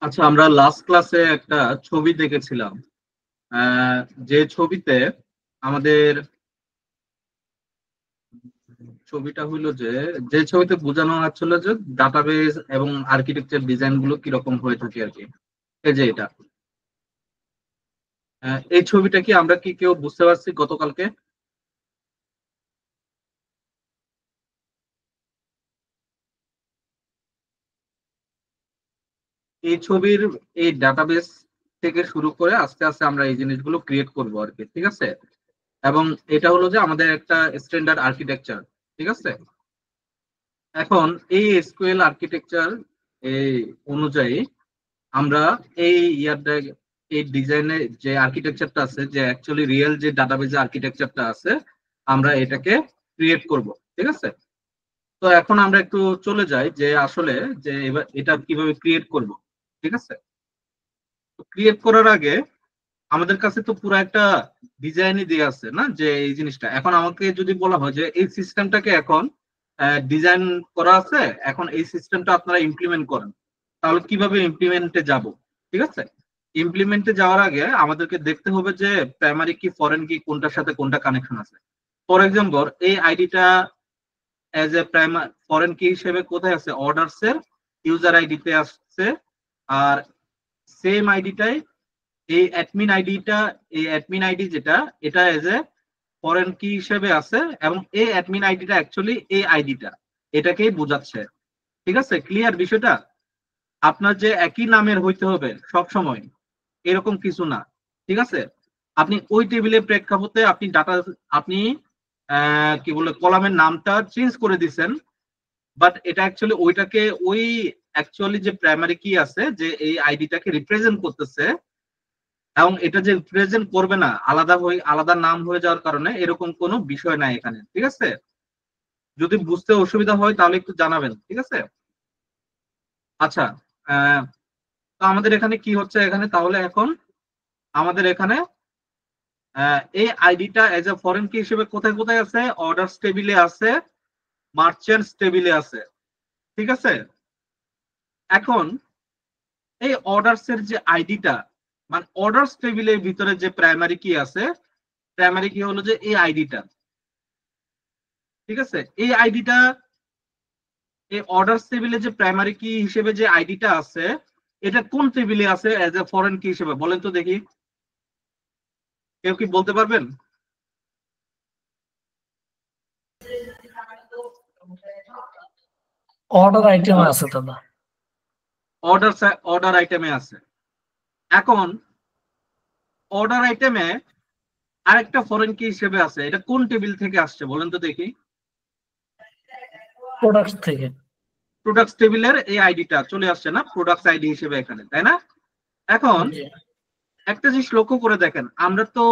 আচ্ছা, আমরা লাস্ট ক্লাসে একটা ছবি দেখেছিলাম। আহ, যে ছবিতে আমাদের ছবিটা হইলো যে ছবিতে বোঝানো হচ্ছিল যে ডাটাবেজ এবং আর্কিটেকচার ডিজাইন গুলো কিরকম হয়ে থাকে আর কি। এই যে এটা, এই ছবিটা কি আমরা কি কেউ বুঝতে পারছি গতকালকে? এই ছবির এই ডাটাবেস থেকে শুরু করে আস্তে আস্তে আমরা এই জিনিসগুলো ক্রিয়েট করব আর কি, ঠিক আছে? এবং এটা হলো যে আমাদের একটা স্ট্যান্ডার্ড আর্কিটেকচার, ঠিক আছে? এখন এই এসকিউএল আর্কিটেকচার এই অনুযায়ী আমরা এই ইয়ারটা এই ডিজাইনে যে আর্কিটেকচারটা আছে, যে অ্যাকচুয়ালি রিয়েল যে ডাটাবেজ আর্কিটেকচারটা আছে, আমরা এটাকে ক্রিয়েট করব, ঠিক আছে? তো এখন আমরা একটু চলে যাই যে আসলে যে এবার এটা কিভাবে ক্রিয়েট করব, ঠিক আছে? তো ক্রিয়েট করার আগে আমাদের কাছে তো পুরো একটা ডিজাইনই দিয়ে আছে না, যে এই জিনিসটা এখন আমাকে যদি বলা হয় যে এই সিস্টেমটাকে এখন ডিজাইন করা আছে, এখন এই সিস্টেমটা আপনারা ইমপ্লিমেন্ট করেন, তাহলে কিভাবে ইমপ্লিমেন্টে যাব? ঠিক আছে, ইমপ্লিমেন্টে যাওয়ার আগে আমাদেরকে দেখতে হবে যে প্রাইমারি কি ফরেন কি কোনটার সাথে কোনটা কানেকশন আছে। ফর এক্সাম্পল, এই আইডিটা অ্যাজ এ প্রাইমারি ফরেন কি হিসেবে কোথায় আছে? অর্ডারস এর ইউজার আইডিতে আসছে। আর সেম আইডিটাই এই অ্যাডমিন আইডিটা, এই অ্যাডমিন আইডি যেটা, এটা এজ এ ফরেন কি হিসেবে আছে, এবং এই অ্যাডমিন আইডিটা অ্যাকচুয়ালি এই আইডিটা এটাকেই বোঝাচ্ছে। ঠিক আছে, ক্লিয়ার বিষয়টা? আপনার যে একই নামের হইতে হবে সব সময় এরকম কিছু না, ঠিক আছে? আপনি ওই টেবিলের প্রেক্ষাপটে আপনি ডাটা, আপনি কি বলে কলামের নামটা চেঞ্জ করে দিচ্ছেন, বাট এটা অ্যাকচুয়ালি ওইটাকে ওই অ্যাকচুয়ালি যে প্রাইমারি কি আছে যে এই আইডিটাকে রিপ্রেজেন্ট করতেছে, এবং এটা যে প্রেজেন্ট করবে না আলাদা হয়ে আলাদা নাম হয়ে যাওয়ার কারণে এরকম কোনো বিষয় নাই এখানে, ঠিক আছে? যদি বুঝতে অসুবিধা হয় তাহলে একটু জানাবেন, ঠিক আছে? আচ্ছা, আহ, তো আমাদের এখানে কি হচ্ছে এখানে, তাহলে এখন আমাদের এখানে এই আইডিটা এজ এ ফরেন কি হিসেবে কোথায় কোথায় আছে? অর্ডারস টেবিলে আছে, মার্চেন্টস টেবিলে আছে, ঠিক আছে? এখন এই অর্ডারস এর যে আইডিটা, মানে অর্ডারস টেবিলের ভিতরে যে প্রাইমারি কি আছে, প্রাইমারি কি হলো যে এই আইডিটা, ঠিক আছে? এই আইডিটা, এই অর্ডার টেবিলে যে প্রাইমারি কি হিসেবে যে আইডিটা আছে, এটা কোন টেবিলে আছে এজ এ ফরেন কি হিসেবে? বলেন তো দেখি, কেউ কি বলতে পারবেন? অর্ডার আইটেমে আছে দাদা। অর্ডার অর্ডার আইটেমে আছে। এখন অর্ডার আইটেমে আরেকটা ফরেন কি হিসেবে আছে, এটা কোন টেবিল থেকে আসছে বলেন তো দেখি? প্রোডাক্ট থেকে। প্রোডাক্টস টেবিলের এই আইডিটা চলে আসছে না প্রোডাক্টস আইডি হিসেবে এখানে, তাই না? এখন জি। একটা জিনিস লক্ষ্য করে দেখেন, আমরা তো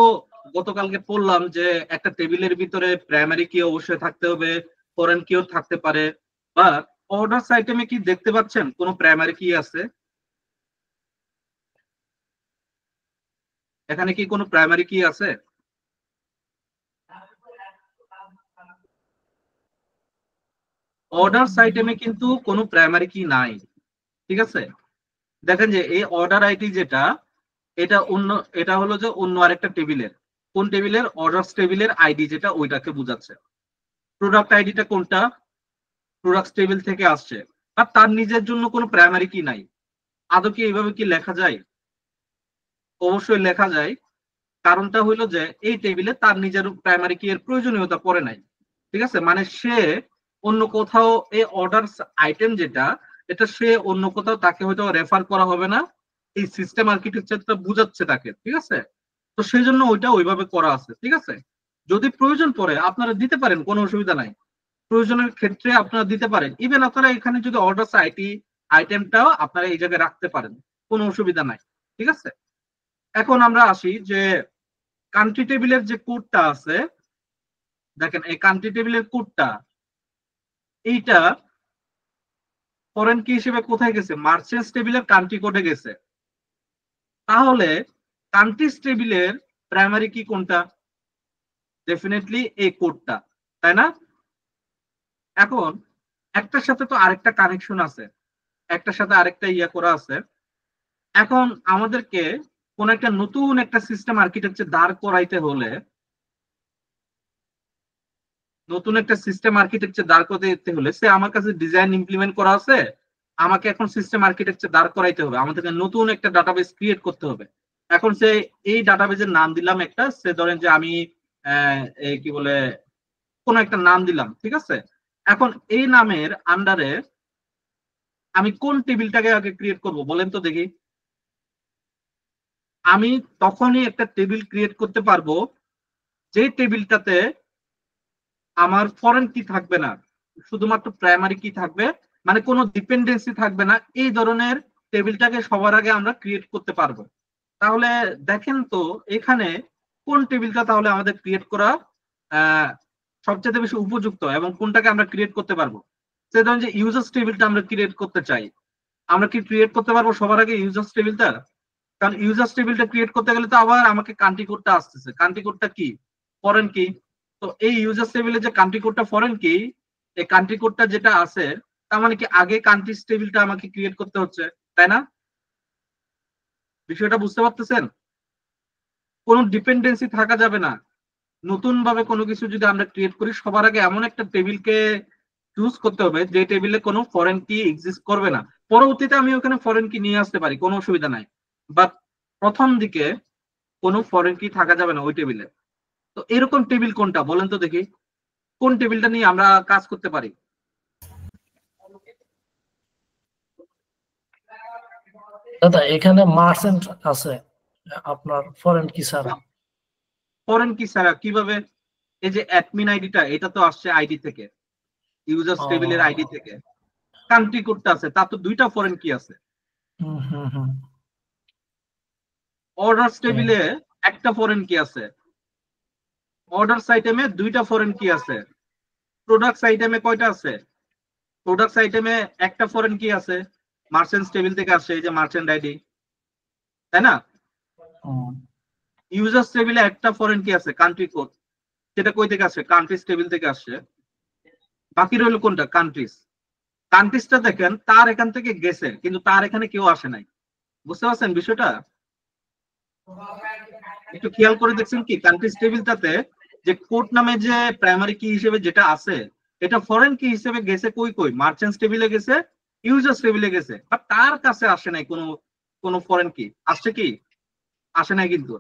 গতকালকে পড়লাম যে একটা টেবিলের ভিতরে প্রাইমারি কি অবশ্যই থাকতে হবে, ফরেন কিও থাকতে পারে, বা অর্ডার আইটেমে কি দেখতে পাচ্ছেন কোনো প্রাইমারি কি আছে? এখানে কি কোনো প্রাইমারি কি আছে? অর্ডার আইটেমে কিন্তু কোনো প্রাইমারি কি নাই, ঠিক আছে? দেখেন যে এই অর্ডার আইডি যেটা, এটা অন্য, এটা হলো যে অন্য আরেকটা টেবিলের। কোন টেবিলের? অর্ডার টেবিলের আইডি যেটা, ওইটাকে বোঝাচ্ছে। প্রোডাক্ট আইডিটা কোনটা? প্রোডাক্ট টেবিল থেকে আসছে, আর তার নিজের জন্য কোনো প্রাইমারি কি নাই। আদৌ কি এইভাবে কি লেখা যায়? অবশ্যই লেখা যায়। কারণটা হইলো যে এই টেবিলে তার নিজের প্রাইমারি কি এর প্রয়োজনীয়তা পড়ে নাই, ঠিক আছে? মানে সে অন্য কোথাও এই অর্ডার আইটেম যেটা, এটা সে অন্য কোথাও তাকে হয়তো রেফার করা হবে না, এই সিস্টেম আর্কিটেকচারটা বুঝাচ্ছে তাকে, ঠিক আছে? তো সেই জন্য ওইটা ওইভাবে করা আছে, ঠিক আছে? যদি প্রয়োজন পড়ে আপনারা দিতে পারেন, কোনো অসুবিধা নাই। প্রয়োজনের ক্ষেত্রে আপনারা দিতে পারেন, ইভেন আপনারা এখানে যদি অর্ডার আইটেমটাও আপনারা এই জায়গায় রাখতে পারেন, কোনো অসুবিধা নাই, ঠিক আছে? এখন আমরা আসি যে কান্ট্রি টেবিলের যে কোডটা আছে, দেখেন এই কান্ট্রি টেবিলের কোডটা, এইটা ফরেন কি হিসেবে কোথায় গেছে? মার্চেন্টস টেবিলের কান্ট্রি কোডে গেছে। তাহলে কান্ট্রিজ টেবিলের প্রাইমারি কি কোনটা? ডেফিনেটলি এই কোডটা, তাই না? এখন একটার সাথে তো আরেকটা কানেকশন আছে, একটার সাথে আরেকটা ইয়া করা আছে। এখন আমাদেরকে কোন একটা নতুন একটা সিস্টেম আর্কিটেকচার দাঁড় করাইতে হলে, নতুন একটা সিস্টেম আর্কিটেকচার দাঁড় করাইতে হলে সে আমার কাছে ডিজাইন ইমপ্লিমেন্ট করা আছে, আমাকে এখন সিস্টেম আর্কিটেকচার দাঁড় করাইতে হবে, আমাদেরকে নতুন একটা ডাটাবেস ক্রিয়েট করতে হবে। এখন সে এই ডাটাবেসের নাম দিলাম একটা, সে ধরেন যে আমি কি বলে কোন একটা নাম দিলাম, ঠিক আছে। এখন এই নামের আন্ডারে আমি কোন টেবিলটাকে আগে ক্রিয়েট করব বলেন তো দেখি। আমি তখনই একটা টেবিল ক্রিয়েট করতে পারবো যে টেবিলটাতে আমার ফরেন কি থাকবে না, শুধুমাত্র প্রাইমারি কি থাকবে, মানে কোনো ডিপেন্ডেন্সি থাকবে না, এই ধরনের টেবিলটাকে সবার আগে আমরা ক্রিয়েট করতে পারবো। তাহলে দেখেন তো এখানে কোন টেবিলটা তাহলে আমাদের ক্রিয়েট করা সবচেয়ে বেশি উপযুক্ত এবং কোনটাকে আমরা ক্রিয়েট করতে পারবো। সে ধরেন যে ইউজার্স টেবিলটা আমরা ক্রিয়েট করতে চাই, আমরা কি ক্রিয়েট করতে পারবো সবার আগে ইউজার্স টেবিলটা? কারণ ইউজার্স টেবিলটা ক্রিয়েট করতে গেলে তো আবার আমাকে কান্ট্রি কোডটা আসতেছে, কান্ট্রি কোডটা কি, ফরেন কি। তো এই ইউজার্স টেবিলে যে কান্ট্রি কোডটা ফরেন কি, এই কান্ট্রি কোডটা যেটা আছে তার মানে কি আগে কান্ট্রিজ টেবিলটা আমাকে ক্রিয়েট করতে হচ্ছে, তাই না? বিষয়টা বুঝতে পারতেছেন? কোনো ডিপেন্ডেন্সি থাকা যাবে না। নতুন ভাবে কোনো কিছু যদি আমরা ক্রিয়েট করি সবার আগে এমন একটা টেবিলকে চুজ করতে হবে যে টেবিলে কোনো ফরেন কি এক্সিস্ট করবে না। পরবর্তীতে আমি ওখানে ফরেন কি নিয়ে আসতে পারি, কোনো অসুবিধা নাই, বাট প্রথম দিকে কোনো ফরেন কি থাকা যাবে না ওই টেবিলে। তো এরকম টেবিল কোনটা বলেন তো দেখি, কোন টেবিলটা নিয়ে আমরা কাজ করতে পারি? দাদা এখানে মার্চেন্ট আছে আপনার ফরেন কি ছাড়া। ফরেন কি ছাড়া কিভাবে? এই যে অ্যাডমিন আইডিটা, এটা তো আসছে আইডি থেকে, ইউজার্স টেবিলের আইডি থেকে। কান্ট্রি কোডটা আছে, তার তো দুইটা ফরেন কি আছে। অর্ডারস টেবিলে একটা ফরেন কি আছে, অর্ডারস আইটেমে দুইটা ফরেন কি আছে, প্রোডাক্টস আইটেমে কয়টা আছে, প্রোডাক্টস আইটেমে একটা ফরেন কি আছে, মার্চেন্টস টেবিল থেকে আসছে, এই যে মার্চেন্ট আইডি, তাই না? ইউজার্স টেবিলে একটা ফরেন কি আছে, কান্ট্রি কোড, সেটা কই থেকে আসছে, কান্ট্রিজ টেবিল থেকে আসছে। বাকি রইল কোনটা, কান্ট্রিজ। কান্ট্রিজটা দেখেন তার এখান থেকে গেছে কিন্তু তার এখানে কেউ আসে নাই, বুঝতে পারছেন বিষয়টা? একটু খেয়াল করে দেখছেন কি কান্ট্রিজ টেবিলটাতে যে কোড নামে যে প্রাইমারি কি হিসেবে যেটা আছে, এটা ফরেন কি হিসেবে গেছে কই কই, মার্চেন্টস টেবিলে গেছে, ইউজার্স টেবিলে গেছে, বাট তার কাছে আসে নাই কোনো কোনো ফরেন কি। আসছে কি? আসে নাই কিন্তু।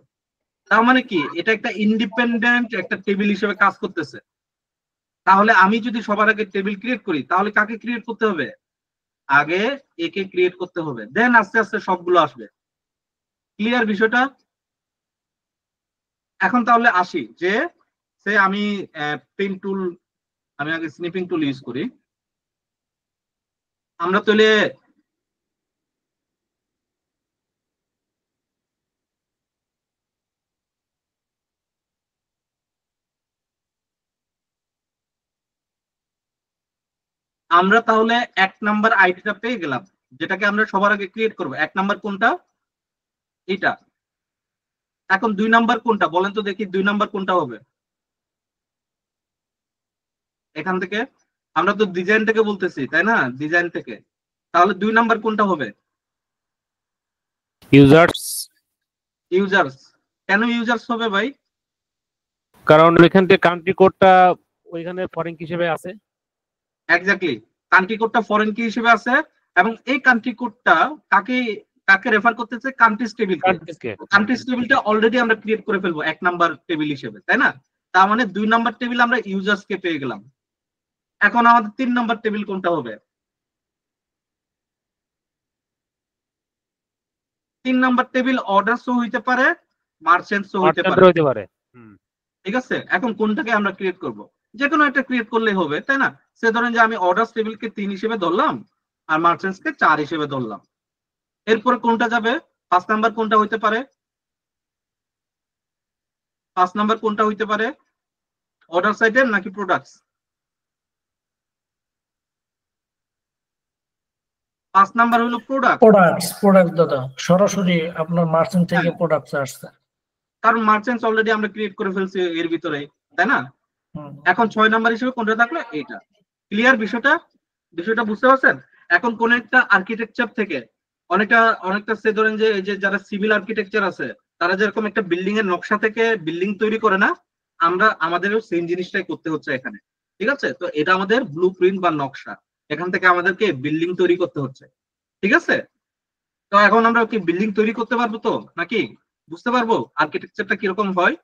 তার মানে কি এটা একটা ইন্ডিপেন্ডেন্ট একটা টেবিল হিসেবে কাজ করতেছে। তাহলে আমি যদি সবার আগে টেবিল ক্রিয়েট করি তাহলে কাকে ক্রিয়েট করতে হবে? আগে একে ক্রিয়েট করতে হবে, দেন আস্তে আস্তে সবগুলো আসবে। ক্লিয়ার বিষয়টা? এখন তাহলে আসি যে সে আমি পেন টুল, আমি আগে স্নিপিং টুল ইউজ করি। আমরা তাহলে আমরা তাহলে এক নাম্বার আইডিটা পেয়ে গেলাম, যেটাকে আমরা সবার আগে ক্রিয়েট করব। এক নাম্বার কোনটা? এটা। এখন দুই নাম্বার কোনটা বলেন তো দেখি, দুই নাম্বার কোনটা হবে? এখান থেকে আমরা তো ডিজাইন থেকে বলতেছি, তাই না? ডিজাইন থেকে তাহলে দুই নাম্বার কোনটা হবে? ইউজার্স। ইউজার্স। কেন ইউজার্স হবে ভাই? কারণ এখান থেকে কান্ট্রি কোডটা ওইখানে ফরেন হিসেবে আছে। এক্স্যাক্টলি, কান্ট্রি কোডটা ফরেন কি হিসেবে আছে এবং এই কান্ট্রি কোডটা কাকে কাকে রেফার করতেছে? কান্ট্রিজ টেবিলকে। কান্ট্রিজ টেবিলটা অলরেডি আমরা ক্রিয়েট করে ফেলবো এক নাম্বার টেবিল হিসেবে, তাই না? তার মানে দুই নাম্বার টেবিল আমরা ইউজার্স কে পেয়ে গেলাম। এখন আমাদের তিন নাম্বার টেবিল কোনটা হবে? তিন নাম্বার টেবিল অর্ডারসও হইতে পারে, মার্চেন্টসও হইতে পারে। ঠিক আছে, এখন কোনটাকে আমরা ক্রিয়েট করব? যে কোনো একটা ক্রিয়েট করলেই হবে, তাই না? সে ধরেন যে আমি অর্ডারস টেবিলকে 3 হিসেবে ধরলাম আর মার্চেন্টসকে 4 হিসেবে ধরলাম। এরপরে কোনটা যাবে? 5 নাম্বার কোনটা হইতে পারে? 5 নাম্বার কোনটা হইতে পারে? অর্ডার আইটেম নাকি প্রোডাক্টস? 5 নাম্বার হলো প্রোডাক্ট। প্রোডাক্ট দাদা, সরাসরি আপনার মার্চেন্ট থেকে প্রোডাক্টস আসছে, কারণ মার্চেন্টস অলরেডি আমরা ক্রিয়েট করে ফেলছি এর ভিতরে, তাই না? এখন 6 নাম্বার হিসেবে কোনটা থাকলো? এইটা। ক্লিয়ার বিষয়টা? বিষয়টা বুঝতে পারছেন? এখন কোন একটা আর্কিটেকচার থেকে অনেকটা অনেকটা সে ধরেন যে এই যে যারা সিভিল আর্কিটেকচার আছে তারা যেরকম একটা বিল্ডিং এর নকশা থেকে বিল্ডিং তৈরি করে না, আমরা আমাদেরও সেম জিনিসটাই করতে হচ্ছে এখানে। ঠিক আছে, তো এটা আমাদের ব্লু প্রিন্ট বা নকশা, এখান থেকে আমাদেরকে বিল্ডিং তৈরি করতে হচ্ছে। ঠিক আছে, তো এখন আমরা কি বিল্ডিং তৈরি করতে পারবো তো নাকি? বুঝতে পারবো আর্কিটেকচারটা কিরকম হয়?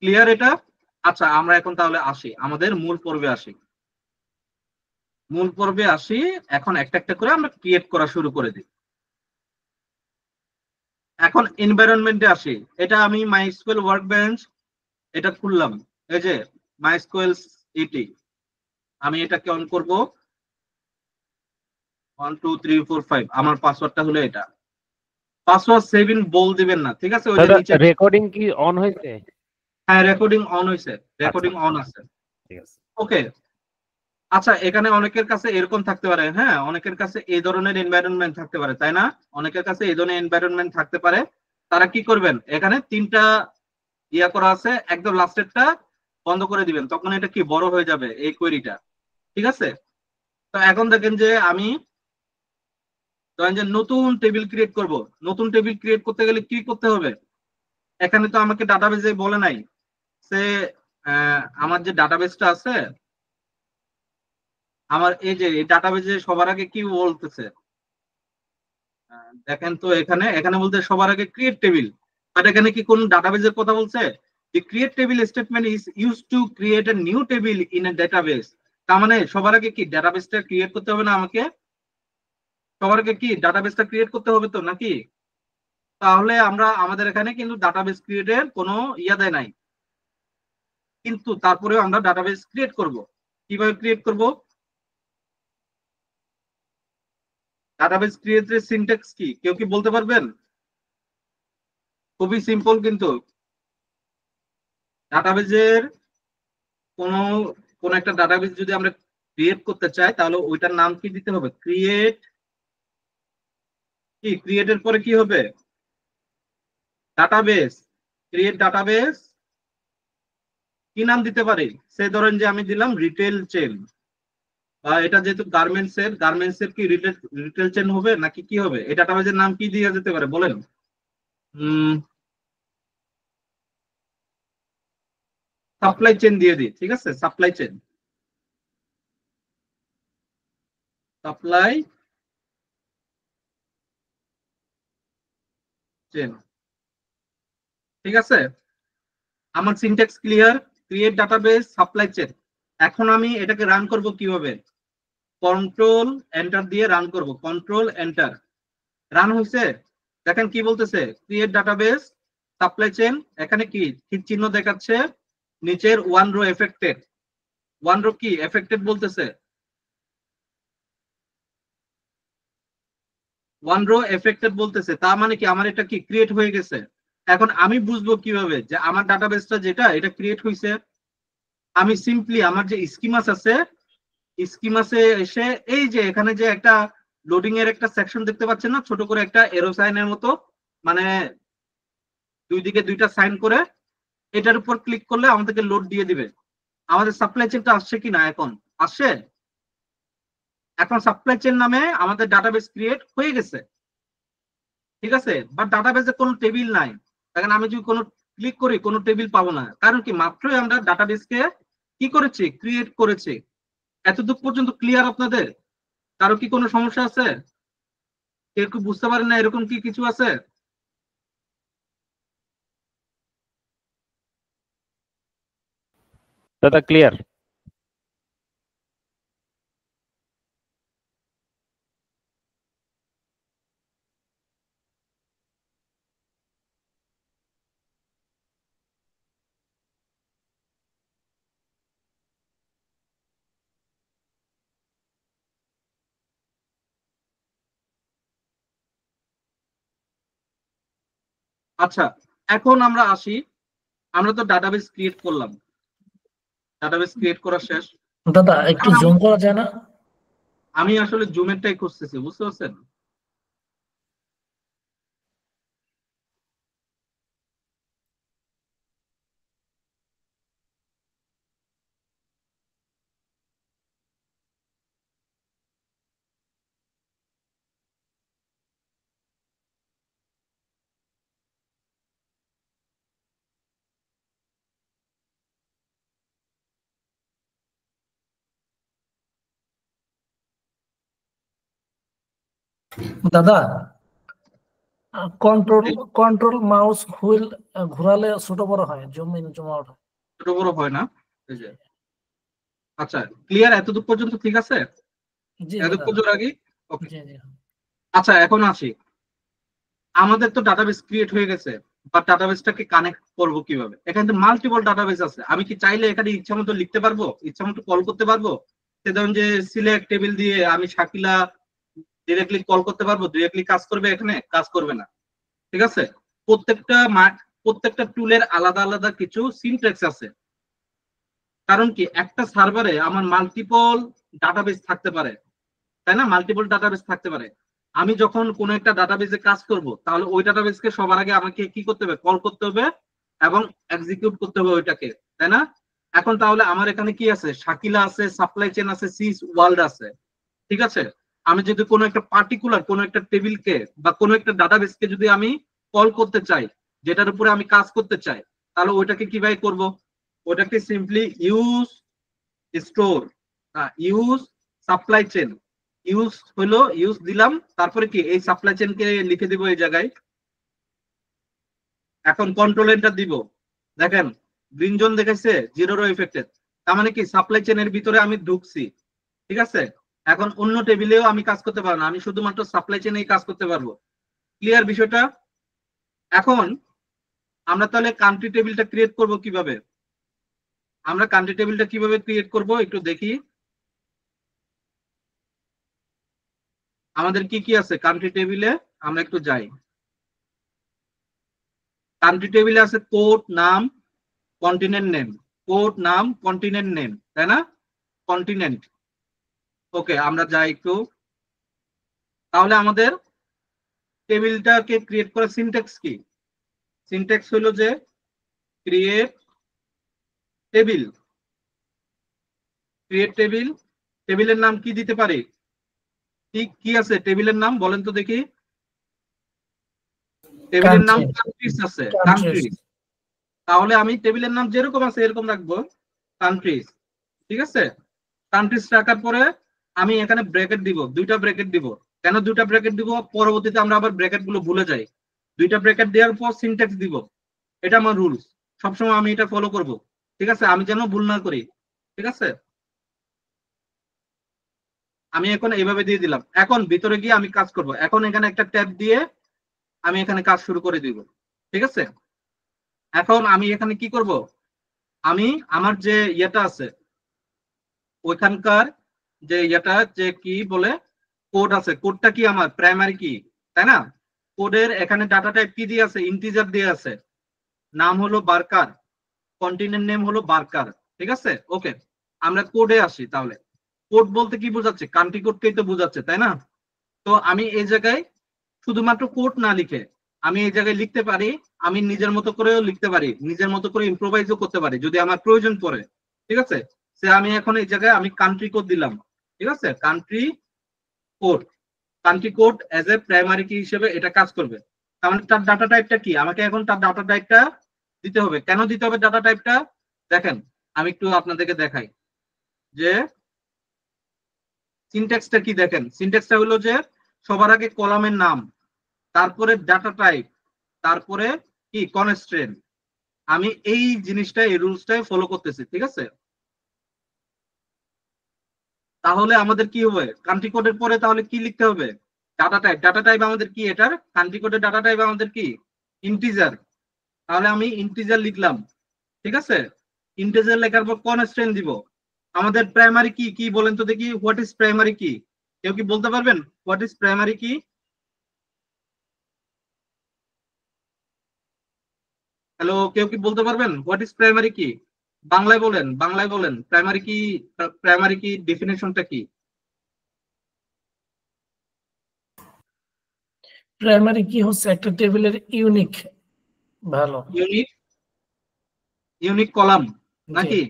ক্লিয়ার এটা? আচ্ছা, আমরা এখন তাহলে আসি, আমাদের মূল পর্বে আসি। মূল পর্বে আসি, এখন একটা একটা করে আমরা ক্রিয়েট করা শুরু করে দিই। এখন এনভায়রনমেন্টে আসি। এটা আমি মাইস্কুয়েল ওয়ার্কবেঞ্চ এটা খুললাম, এই যে মাইস্কুয়েল ইটি, আমি এটাকে অন করব। 1 2 3 4 5, আমার পাসওয়ার্ডটা হলো এটা। পাসওয়ার্ড সেভিং বল দিবেন না, ঠিক আছে? ওই যে দাদা নিচে, রেকর্ডিং কি অন হয়েছে? হ্যাঁ রেকর্ডিং অন হয়েছে, আচ্ছা রেকর্ডিং অন আছে। ঠিক আছে। ওকে। আচ্ছা, এখানে অনেকের কাছে এরকম থাকতে পারে, হ্যাঁ অনেকের কাছে এই ধরনের এনভায়রনমেন্ট থাকতে পারে, তাই না? অনেকের কাছে এই ধরনের এনভায়রনমেন্ট থাকতে পারে। তারা কি করবেন, এখানে তিনটা ইয়া করা আছে, একদম লাস্টেরটা বন্ধ করে দিবেন, তখন এটা কি বড় হয়ে যাবে এই কোয়েরিটা। ঠিক আছে, তো এখন দেখেন যে আমি ধরেন যে নতুন টেবিল ক্রিয়েট করব। নতুন টেবিল ক্রিয়েট করতে গেলে কি করতে হবে? এখানে তো আমাকে ডাটাবেজে বলে নাই সে আমার যে ডাটাবেসটা আছে, আমার এই যে ডাটাবেজে সবার আগে কি বলতেছে, দেখেন তো এখানে এখানে বলতে সবার আগে ক্রিয়েট টেবিল, বাট এখানে কি কোন ডাটাবেজের কথা বলছে? The create table statement is use to create a new table in a database. তার মানে সবার আগে কি ডাটাবেসটা ক্রিয়েট করতে হবে না আমাকে? সবার আগে কি ডাটাবেসটা ক্রিয়েট করতে হবে তো নাকি? তাহলে আমরা আমাদের এখানে কিন্তু ডাটাবেস ক্রিয়েটের কোনো ইয়া দেয় নাই, কিন্তু তারপরেও আমরা ডাটাবেস ক্রিয়েট করব। কিভাবে ক্রিয়েট করব? ডাটাবেস ক্রিয়েটের সিনট্যাক্স কি কেউ কি বলতে পারবেন? খুবই সিম্পল কিন্তু। ডাটাবেজের কোন কোন একটা ডাটাবেস যদি আমরা ক্রিয়েট করতে চাই তাহলে ওইটার নাম কি দিতে হবে? ক্রিয়েট। কি ক্রিয়েটের পরে কি হবে? ডাটাবেস। Create database. কি নাম দিতে পারি? সে ধরেন যে আমি দিলাম রিটেল চেন, বা এটা যেহেতু গার্মেন্টস এর কি রিটেল রিটেল চেন হবে নাকি কি হবে? এই ডাটাবেজের নাম কি দিয়ে যেতে পারে বলেন? সাপ্লাই চেন দিয়ে দিই, ঠিক আছে, সাপ্লাই চেন। সাপ্লাই চেন, ঠিক আছে। আমার syntax clear. Create database, supply chain. এখন আমি এটাকে রান করব কিভাবে? কন্ট্রোল এন্টার দিয়ে রান করব, কন্ট্রোল এন্টার। রান হয়েছে? দেখেন কি বলতেছে, ক্রিয়েট ডাটাবেস সাপ্লাই চেন। এখানে কি ঠিক চিহ্ন দেখাচ্ছে, নিচের one row affected. One row কি এফেক্টেড বলতেছে, ওয়ান রো এফেক্টেড বলতেছে, তার মানে কি আমার এটা কি ক্রিয়েট হয়ে গেছে। এখন আমি বুঝবো কিভাবে যে আমার ডাটাবেসটা যেটা এটা ক্রিয়েট হয়েছে? আমি সিম্পলি আমার যে স্কিমাস আছে, স্কিমাসে এসে এই যে এখানে যে একটা লোডিং এর একটা সেকশন দেখতে পাচ্ছেন না, ছোট করে একটা এরো সাইনের মতো, মানে দুই দিকে দুইটা সাইন করে, এটার উপর ক্লিক করলে আমাদেরকে লোড দিয়ে দিবে। আমাদের সাপ্লাই চেনটা আসছে কিনা এখন? আসছে। এখন সাপ্লাই চেন নামে আমাদের ডাটাবেস ক্রিয়েট হয়ে গেছে, ঠিক আছে। বাট ডাটাবেসে কোনো টেবিল নাই। এখন আমি যদি কোনো ক্লিক করি কোনো টেবিল পাবো না, কারণ কি মাত্রই আমরা ডাটাবেসকে কি করেছি, ক্রিয়েট করেছি। এতদূর পর্যন্ত ক্লিয়ার আপনাদের? কারো কি কোনো সমস্যা আছে? কেউ কি বুঝতে পারেন না এরকম কি কিছু আছে? দাদা ক্লিয়ার। আচ্ছা, এখন আমরা আসি, আমরা তো ডাটাবেস ক্রিয়েট করলাম, ডাটাবেস ক্রিয়েট করা শেষ। দাদা একটু এখন জুম করা যায় না? আমি আসলে জুমেরটাই খুঁজতেছি, বুঝতে পারছেন? দাদা কন্ট্রোল মাউস হুইল ঘোরালে ছোট বড় হয়, জুম ইন জুম আউট হয়। ছোট বড় হয় না? এই যে আচ্ছা, ক্লিয়ার এতটুকু পর্যন্ত ঠিক আছে? জি এতটুকু দাদা, পর্যন্ত আগে ওকে। জি জি। আচ্ছা এখন আসি, আমাদের তো ডাটাবেস ক্রিয়েট হয়ে গেছে, বা ডাটাবেসটাকে কানেক্ট করব কিভাবে? এখানে তো মাল্টিপল ডাটাবেস আছে, আমি কি চাইলে এখানে ইচ্ছা মতো লিখতে পারবো, ইচ্ছা মতো কল করতে পারবো? সে ধরুন যে সিলেক্ট টেবিল দিয়ে আমি শাকিলা ডিরেক্টলি কল করতে পারবো, ডিরেক্টলি কাজ করবে? এখানে কাজ করবে না, ঠিক আছে? প্রত্যেকটা টুলের আলাদা আলাদা কিছু সিনট্যাক্স আছে। কারণ কি, একটা সার্ভারে আমার মাল্টিপল ডাটাবেস থাকতে পারে, তাই না? মাল্টিপল ডাটাবেস থাকতে পারে। আমি যখন কোনো একটা ডাটাবেসে কাজ করব, তাহলে ওই ডাটাবেসকে সবার আগে আমাকে কি করতে হবে? কল করতে হবে এবং এক্সিকিউট করতে হবে ওইটাকে, তাই না? এখন তাহলে আমার এখানে কি আছে? শাকিলা আছে, সাপ্লাই চেন আছে, সিস ওয়ার্ল্ড আছে, ঠিক আছে? আমি যদি কোনো একটা পার্টিকুলার কোনো একটা টেবিলকে বা কোনো একটা ডাটাবেসকে যদি আমি কল করতে চাই, যেটার উপরে আমি কাজ করতে চাই, তাহলে ওইটাকে কিভাবে করব? ওটাকে simply use store, use supply chain, use হলো ইউজ দিলাম, তারপরে কি এই সাপ্লাই চেনকে লিখে দিব এই জায়গায়। এখন কন্ট্রোল এন্টার দিব, দেখেন গ্রিন জোন দেখাইছে, জিরো রো এফেক্টেড, তার মানে কি সাপ্লাই চেনের ভিতরে আমি ঢুকছি, ঠিক আছে? এখন অন্য টেবিলেও আমি কাজ করতে পারবো না, আমি শুধুমাত্র সাপ্লাই চেনেই কাজ করতে পারবো। ক্লিয়ার বিষয়টা? এখন আমরা তাহলে কান্ট্রি টেবিলটা ক্রিয়েট করব কিভাবে? আমরা কান্ট্রি টেবিলটা কিভাবে ক্রিয়েট করব একটু দেখি। আমাদের কি কি আছে কান্ট্রি টেবিলে? আমরা একটু যাই। কান্ট্রি টেবিলে আছে কোড নাম, কন্টিনেন্ট নেম, কোড নাম, কন্টিনেন্ট নেম, তাই না? কন্টিনেন্ট। ওকে, আমরা যাই একটু। তাহলে আমাদের টেবিলটাকে ক্রিয়েট করার সিনট্যাক্স কি? সিনট্যাক্স হলো যে ক্রিয়েট টেবিল, ক্রিয়েট টেবিল। টেবিলের নাম কি দিতে পারি? ঠিক কি আছে টেবিলের নাম বলেন তো দেখি? টেবিলের নাম কান্ট্রিজ আছে, কান্ট্রিজ। তাহলে আমি টেবিলের নাম যেরকম আছে এরকম রাখবো, কান্ট্রিজ, ঠিক আছে? কান্ট্রিজ রাখার পরে আমি এখানে ব্র্যাকেট দিব, দুইটা ব্র্যাকেট দিব। কেন দুইটা ব্র্যাকেট দিব? পরবর্তীতে আমরা আবার ব্র্যাকেট গুলো ভুলে যাই। দুইটা ব্র্যাকেট দেওয়ার পর সিনট্যাক্স দিব, এটা আমার রুলস, সবসময় আমি এটা ফলো করব, ঠিক আছে? আমি যেন ভুল না করি, ঠিক আছে? আমি এখন এইভাবে দিয়ে দিলাম। এখন ভিতরে গিয়ে আমি কাজ করব। এখন এখানে একটা ট্যাব দিয়ে আমি এখানে কাজ শুরু করে দিব, ঠিক আছে? এখন আমি এখানে কি করব? আমি আমার যে ইয়েটা আছে ওইখানকার যে ইয়েটা, যে কি বলে কোড আছে, কোডটা কি আমার প্রাইমারি কি, তাই না? কোডের এখানে ডাটা টাইপ কি দিয়ে আছে? ইন্টিজার দিয়ে আছে, নাম হলো বার্কার, কন্টিনেন্ট নেম হলো বার্কার, ঠিক আছে? ওকে, আমরা কোডে আসি। তাহলে কোড বলতে কি বোঝাচ্ছে? কান্ট্রি কোডকেই তো বোঝাচ্ছে, তাই না? তো আমি এই জায়গায় শুধুমাত্র কোড না লিখে আমি এই জায়গায় লিখতে পারি, আমি নিজের মতো করেও লিখতে পারি, নিজের মতো করে ইম্প্রোভাইজও করতে পারি যদি আমার প্রয়োজন পড়ে, ঠিক আছে? সে আমি এখন এই জায়গায় আমি কান্ট্রি কোড দিলাম, ঠিক আছে? Country code, country code as a primary কি হিসেবে এটা কাজ করবে। তার মানে তার ডাটা টাইপটা কি? আমাকে এখন তার ডাটা টাইপটা দিতে হবে। কেন দিতে হবে ডাটা টাইপটা? দেখেন আমি একটু আপনাদেরকে দেখাই যে সিনট্যাক্সটা কি। দেখেন সিনট্যাক্সটা হলো যে সবার আগে কলামের নাম, তারপরে ডাটা টাইপ, তারপরে কি কনস্ট্রেন্ট। আমি এই জিনিসটা, এই রুলসটাই ফলো করতেছি, ঠিক আছে? তাহলে আমাদের কি হবে? কান্ট্রি কোডের পরে তাহলে কি লিখতে হবে? Data type. ডাটা টাইপ আমাদের কি? এটার কান্ট্রি কোডের ডাটা টাইপ আমাদের কি? ইন্টিজার। তাহলে আমি ইন্টিজার লিখলাম, ঠিক আছে? ইন্টিজার লেখার পর কনস্ট্রেন্ট দিব। আমাদের প্রাইমারি কি কি বলেন তো দেখি? হোয়াট ইজ প্রাইমারি কি? কেউ কি বলতে পারবেন হোয়াট ইজ প্রাইমারি কি? হ্যালো, কেউ কি বলতে পারবেন হোয়াট ইজ প্রাইমারি কি? বাংলায় বলেন, বাংলায় বলেন প্রাইমারি কি, প্রাইমারি কি ডেফিনেশনটা কি? প্রাইমারি কি হচ্ছে একটা টেবিলের ইউনিক ভালো, ইউনিক, ইউনিক কলাম নাকি?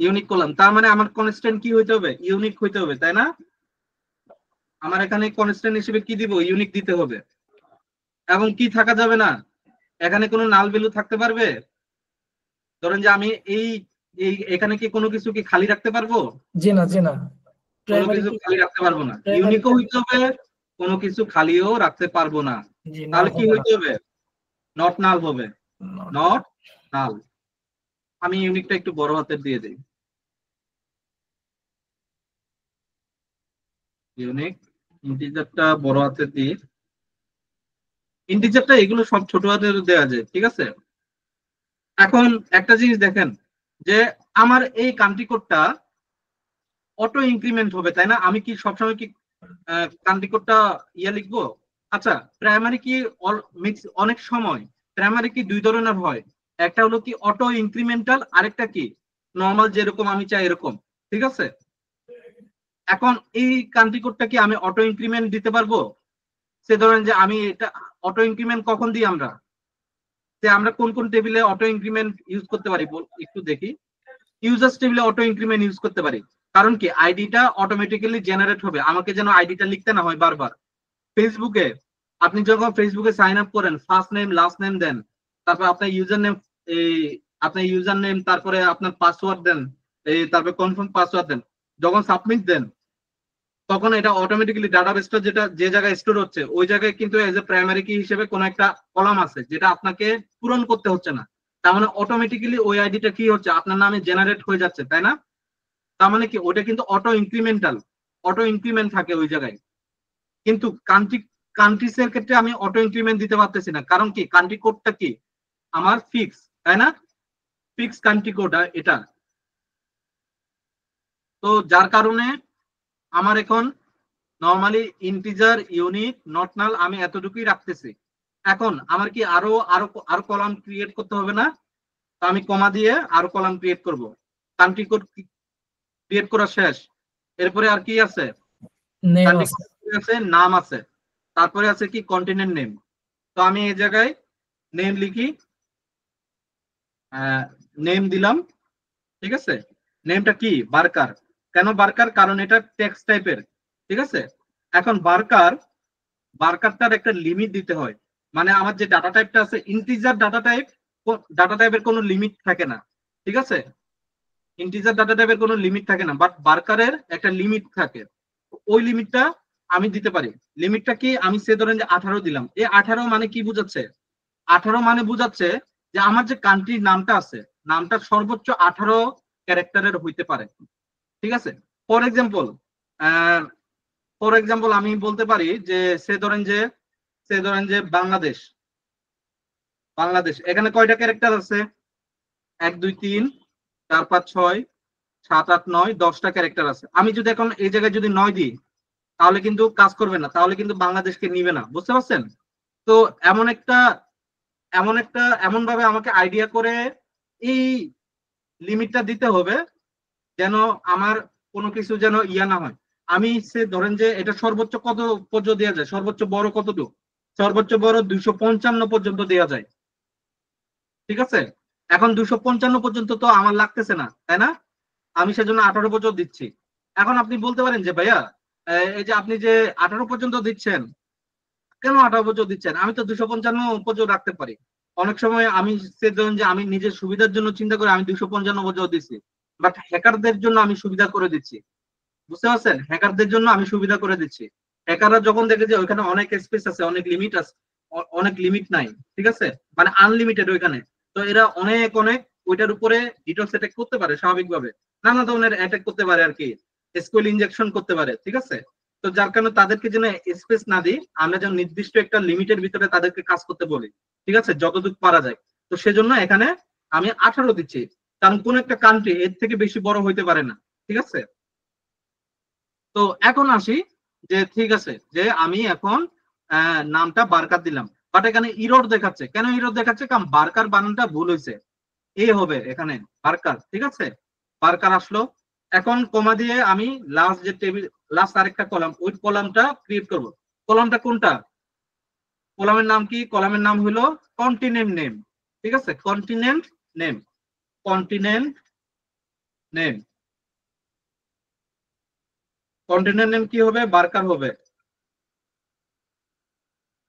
ইউনিক কলাম, তার মানে আমার কনস্ট্যান্ট কি হইতে হবে? ইউনিক হইতে হবে, তাই না? আমার এখানে কনস্ট্যান্ট হিসেবে কি দিব? ইউনিক দিতে হবে। এবং কি থাকা যাবে না? এখানে কোনো নাল ভ্যালু থাকতে পারবে? ধরেন যে আমি এই এই এখানে কি কোনো কিছু কি খালি রাখতে পারবো? জি না, জি না। কোনো কিছু খালি রাখতে পারবো না। ইউনিকও হইতে হবে, কোনো কিছু খালিও রাখতে পারবো না। জি, তাহলে নাল কি হবে না। হইতে হবে? নট নাল হবে। Not- নট নাল। আমি ইউনিটটা একটু বড় হাতের দিয়ে দিই। ইউনিক ইন্টিজারটা বড় হাতের দিই। ইন্টিজারটা এগুলো সব ছোট হাতের দেওয়া যায়, ঠিক আছে। এখন একটা জিনিস দেখেন যে আমার এই কান্ট্রি কোডটা অটো ইনক্রিমেন্ট হবে, তাই না? আমি কি সবসময় কি কান্ট্রি কোডটা লিখবো? আচ্ছা, প্রাইমারি কি অনেক সময় প্রাইমারি কি দুই ধরনের হয়। একটা হলো কি অটো ইনক্রিমেন্টাল, আরেকটা কি নর্মাল, যেরকম আমি চাই এরকম, ঠিক আছে। এখন এই কান্ট্রি কোডটা কি আমি অটো ইনক্রিমেন্ট দিতে পারবো? সে ধরেন যে আমি এটা অটো ইনক্রিমেন্ট কখন দিই আমরা, যে আমরা কোন কোন টেবিলে অটো ইনক্রিমেন্ট ইউজ করতে পারি একটু দেখি। ইউজার্স টেবিলে অটো ইনক্রিমেন্ট ইউজ করতে পারি, কারণ কি আইডিটা অটোমেটিক্যালি জেনারেট হবে, আমাকে যেন আইডিটা লিখতে না হয় বারবার। ফেসবুকে আপনি যখন ফেসবুকে সাইন আপ করেন, ফার্স্ট নেম লাস্ট নেম দেন, তারপর আপনার ইউজার নেম, এই আপনার ইউজার নেম, তারপরে আপনার পাসওয়ার্ড দেন, এই তারপরে কনফার্ম পাসওয়ার্ড দেন, যখন সাবমিট দেন তখন এটা অটোমেটিক্যালি ডাটাবেসটা যেটা যে জায়গায় স্টোর হচ্ছে ওই জায়গায় কিন্তু এজ এ প্রাইমারি কি হিসেবে কোনো একটা কলাম আছে যেটা আপনাকে পূরণ করতে হচ্ছে না। তার মানে অটোমেটিক্যালি ওই আইডিটা কি হচ্ছে আপনার নামে জেনারেট হয়ে যাচ্ছে, তাই না? তার মানে কি ওটা কিন্তু অটো ইনক্রিমেন্ট থাকে ওই জায়গায়। কিন্তু কান্ট্রিজ এর ক্ষেত্রে আমি অটো ইনক্রিমেন্ট দিতে পারতেছি না, কারণ কি কান্ট্রি কোডটা কি আমার ফিক্স, তাই না? ফিক্স কান্ট্রি কোড এটা। তো যার কারণে আমার এখন নরমালি ইন্টিজার, ইউনিক, নট নাল আমি এতটুকুই রাখতেছি। এখন আমার কি আরো আরো আরো কলাম ক্রিয়েট করতে হবে না? তো আমি কমা দিয়ে আরো কলাম ক্রিয়েট করব। কান্ট্রি কোড ক্রিয়েট করা শেষ। এরপরে আর কি আছে? নেম কান্ট্রি আছে। কোড আছে, নাম আছে, তারপরে আছে কি কন্টিনেন্ট নেম। তো আমি এই জায়গায় নেম লিখি, নেম দিলাম, ঠিক আছে। নেমটা কি? বার্কার। কেন বার্কার? কারণ এটা টেক্সট টাইপের, ঠিক আছে। এখন বার্কারটার একটা লিমিট দিতে হয়, মানে আমার যে ডাটা টাইপটা আছে ইন্টিজার ডাটা টাইপের কোনো লিমিট থাকে না, ঠিক আছে। ইন্টিজার ডাটা টাইপের কোনো লিমিট থাকে না, বাট বার্কারের একটা লিমিট থাকে। ওই লিমিটটা আমি দিতে পারি। লিমিটটা কি? আমি সে ধরেন যে 18 দিলাম। এই 18 মানে কি বুঝাচ্ছে? 18 মানে বুঝাচ্ছে যে আমার যে কান্ট্রির নামটা আছে, নামটা সর্বোচ্চ 18 ক্যারেক্টারের হইতে পারে, ঠিক আছে। ফর এক্সাম্পল আমি বলতে পারি যে সে ধরেন যে বাংলাদেশ। এখানে কয়টা ক্যারেক্টার আছে? 1 2 3 4 5 6 7 8 9 10টা ক্যারেক্টার আছে। আমি যদি এখন এই জায়গায় যদি 9 দিই তাহলে কিন্তু কাজ করবে না, তাহলে কিন্তু বাংলাদেশকে নিবে না, বুঝতে পারছেন? তো এমন ভাবে আমাকে আইডিয়া করে এই লিমিটটা দিতে হবে যেন আমার কোনো কিছু যেন না হয়। আমি সে ধরেন যে এটা সর্বোচ্চ কত পর্যন্ত দেওয়া যায়, সর্বোচ্চ বড় কতটুকু? সর্বোচ্চ বড় 255 পর্যন্ত দেওয়া যায়, ঠিক আছে। এখন 255 পর্যন্ত তো আমার লাগতেছে না, তাই না? আমি সেজন্য 18 পর্যন্ত দিচ্ছি। এখন আপনি বলতে পারেন যে ভাইয়া এই যে আপনি যে 18 পর্যন্ত দিচ্ছেন, কেন 18 পর্যন্ত দিচ্ছেন? আমি তো 255 পর্যন্ত রাখতে পারি। অনেক সময় আমি সে ধরুন যে আমি নিজের সুবিধার জন্য চিন্তা করে আমি 255 পর্যন্ত দিচ্ছি, বাট হ্যাকারদের জন্য আমি সুবিধা করে দিচ্ছি, বুঝতে পারছেন? হ্যাকারদের জন্য আমি সুবিধা করে দিচ্ছি। হ্যাকাররা যখন দেখে যে ওইখানে অনেক স্পেস আছে, অনেক লিমিট আছে, অনেক লিমিট নাই, ঠিক আছে, মানে আনলিমিটেড ওইখানে, তো এরা অনেক অনেক ওইটার উপরে ডিটেলস অ্যাটাক করতে পারে স্বাভাবিকভাবে, নানা ধরনের অ্যাটাক করতে পারে আর কি, এসকিউএল ইনজেকশন করতে পারে, ঠিক আছে। তো যার কারণে তাদেরকে যেন স্পেস না দিই, আমরা যেন নির্দিষ্ট একটা লিমিটের ভিতরে তাদেরকে কাজ করতে বলি, ঠিক আছে, যতটুকু পারা যায়। তো সেজন্য এখানে আমি 18 দিচ্ছি, কারণ কোন একটা কান্ট্রি এর থেকে বেশি বড় হইতে পারে না, ঠিক আছে। তো এখন আসি যে ঠিক আছে যে আমি এখন নামটা বার্কার দিলাম, বাট এখানে ইরর দেখাচ্ছে। কেন ইরর দেখাচ্ছে? কারণ বার্কার বানানটা ভুল হয়েছে, এ হবে এখানে বার্কার, ঠিক আছে। বার্কার আসলো। এখন কমা দিয়ে আমি লাস্ট যে টেবিল, লাস্ট আরেকটা কলাম, ওই কলামটা ক্রিয়েট করব। কলামটা কোনটা? কলামের নাম কি? কলামের নাম হলো কন্টিনেন্ট নেম, ঠিক আছে। Continent name, continent name, continent name কি হবে? বার্কার হবে।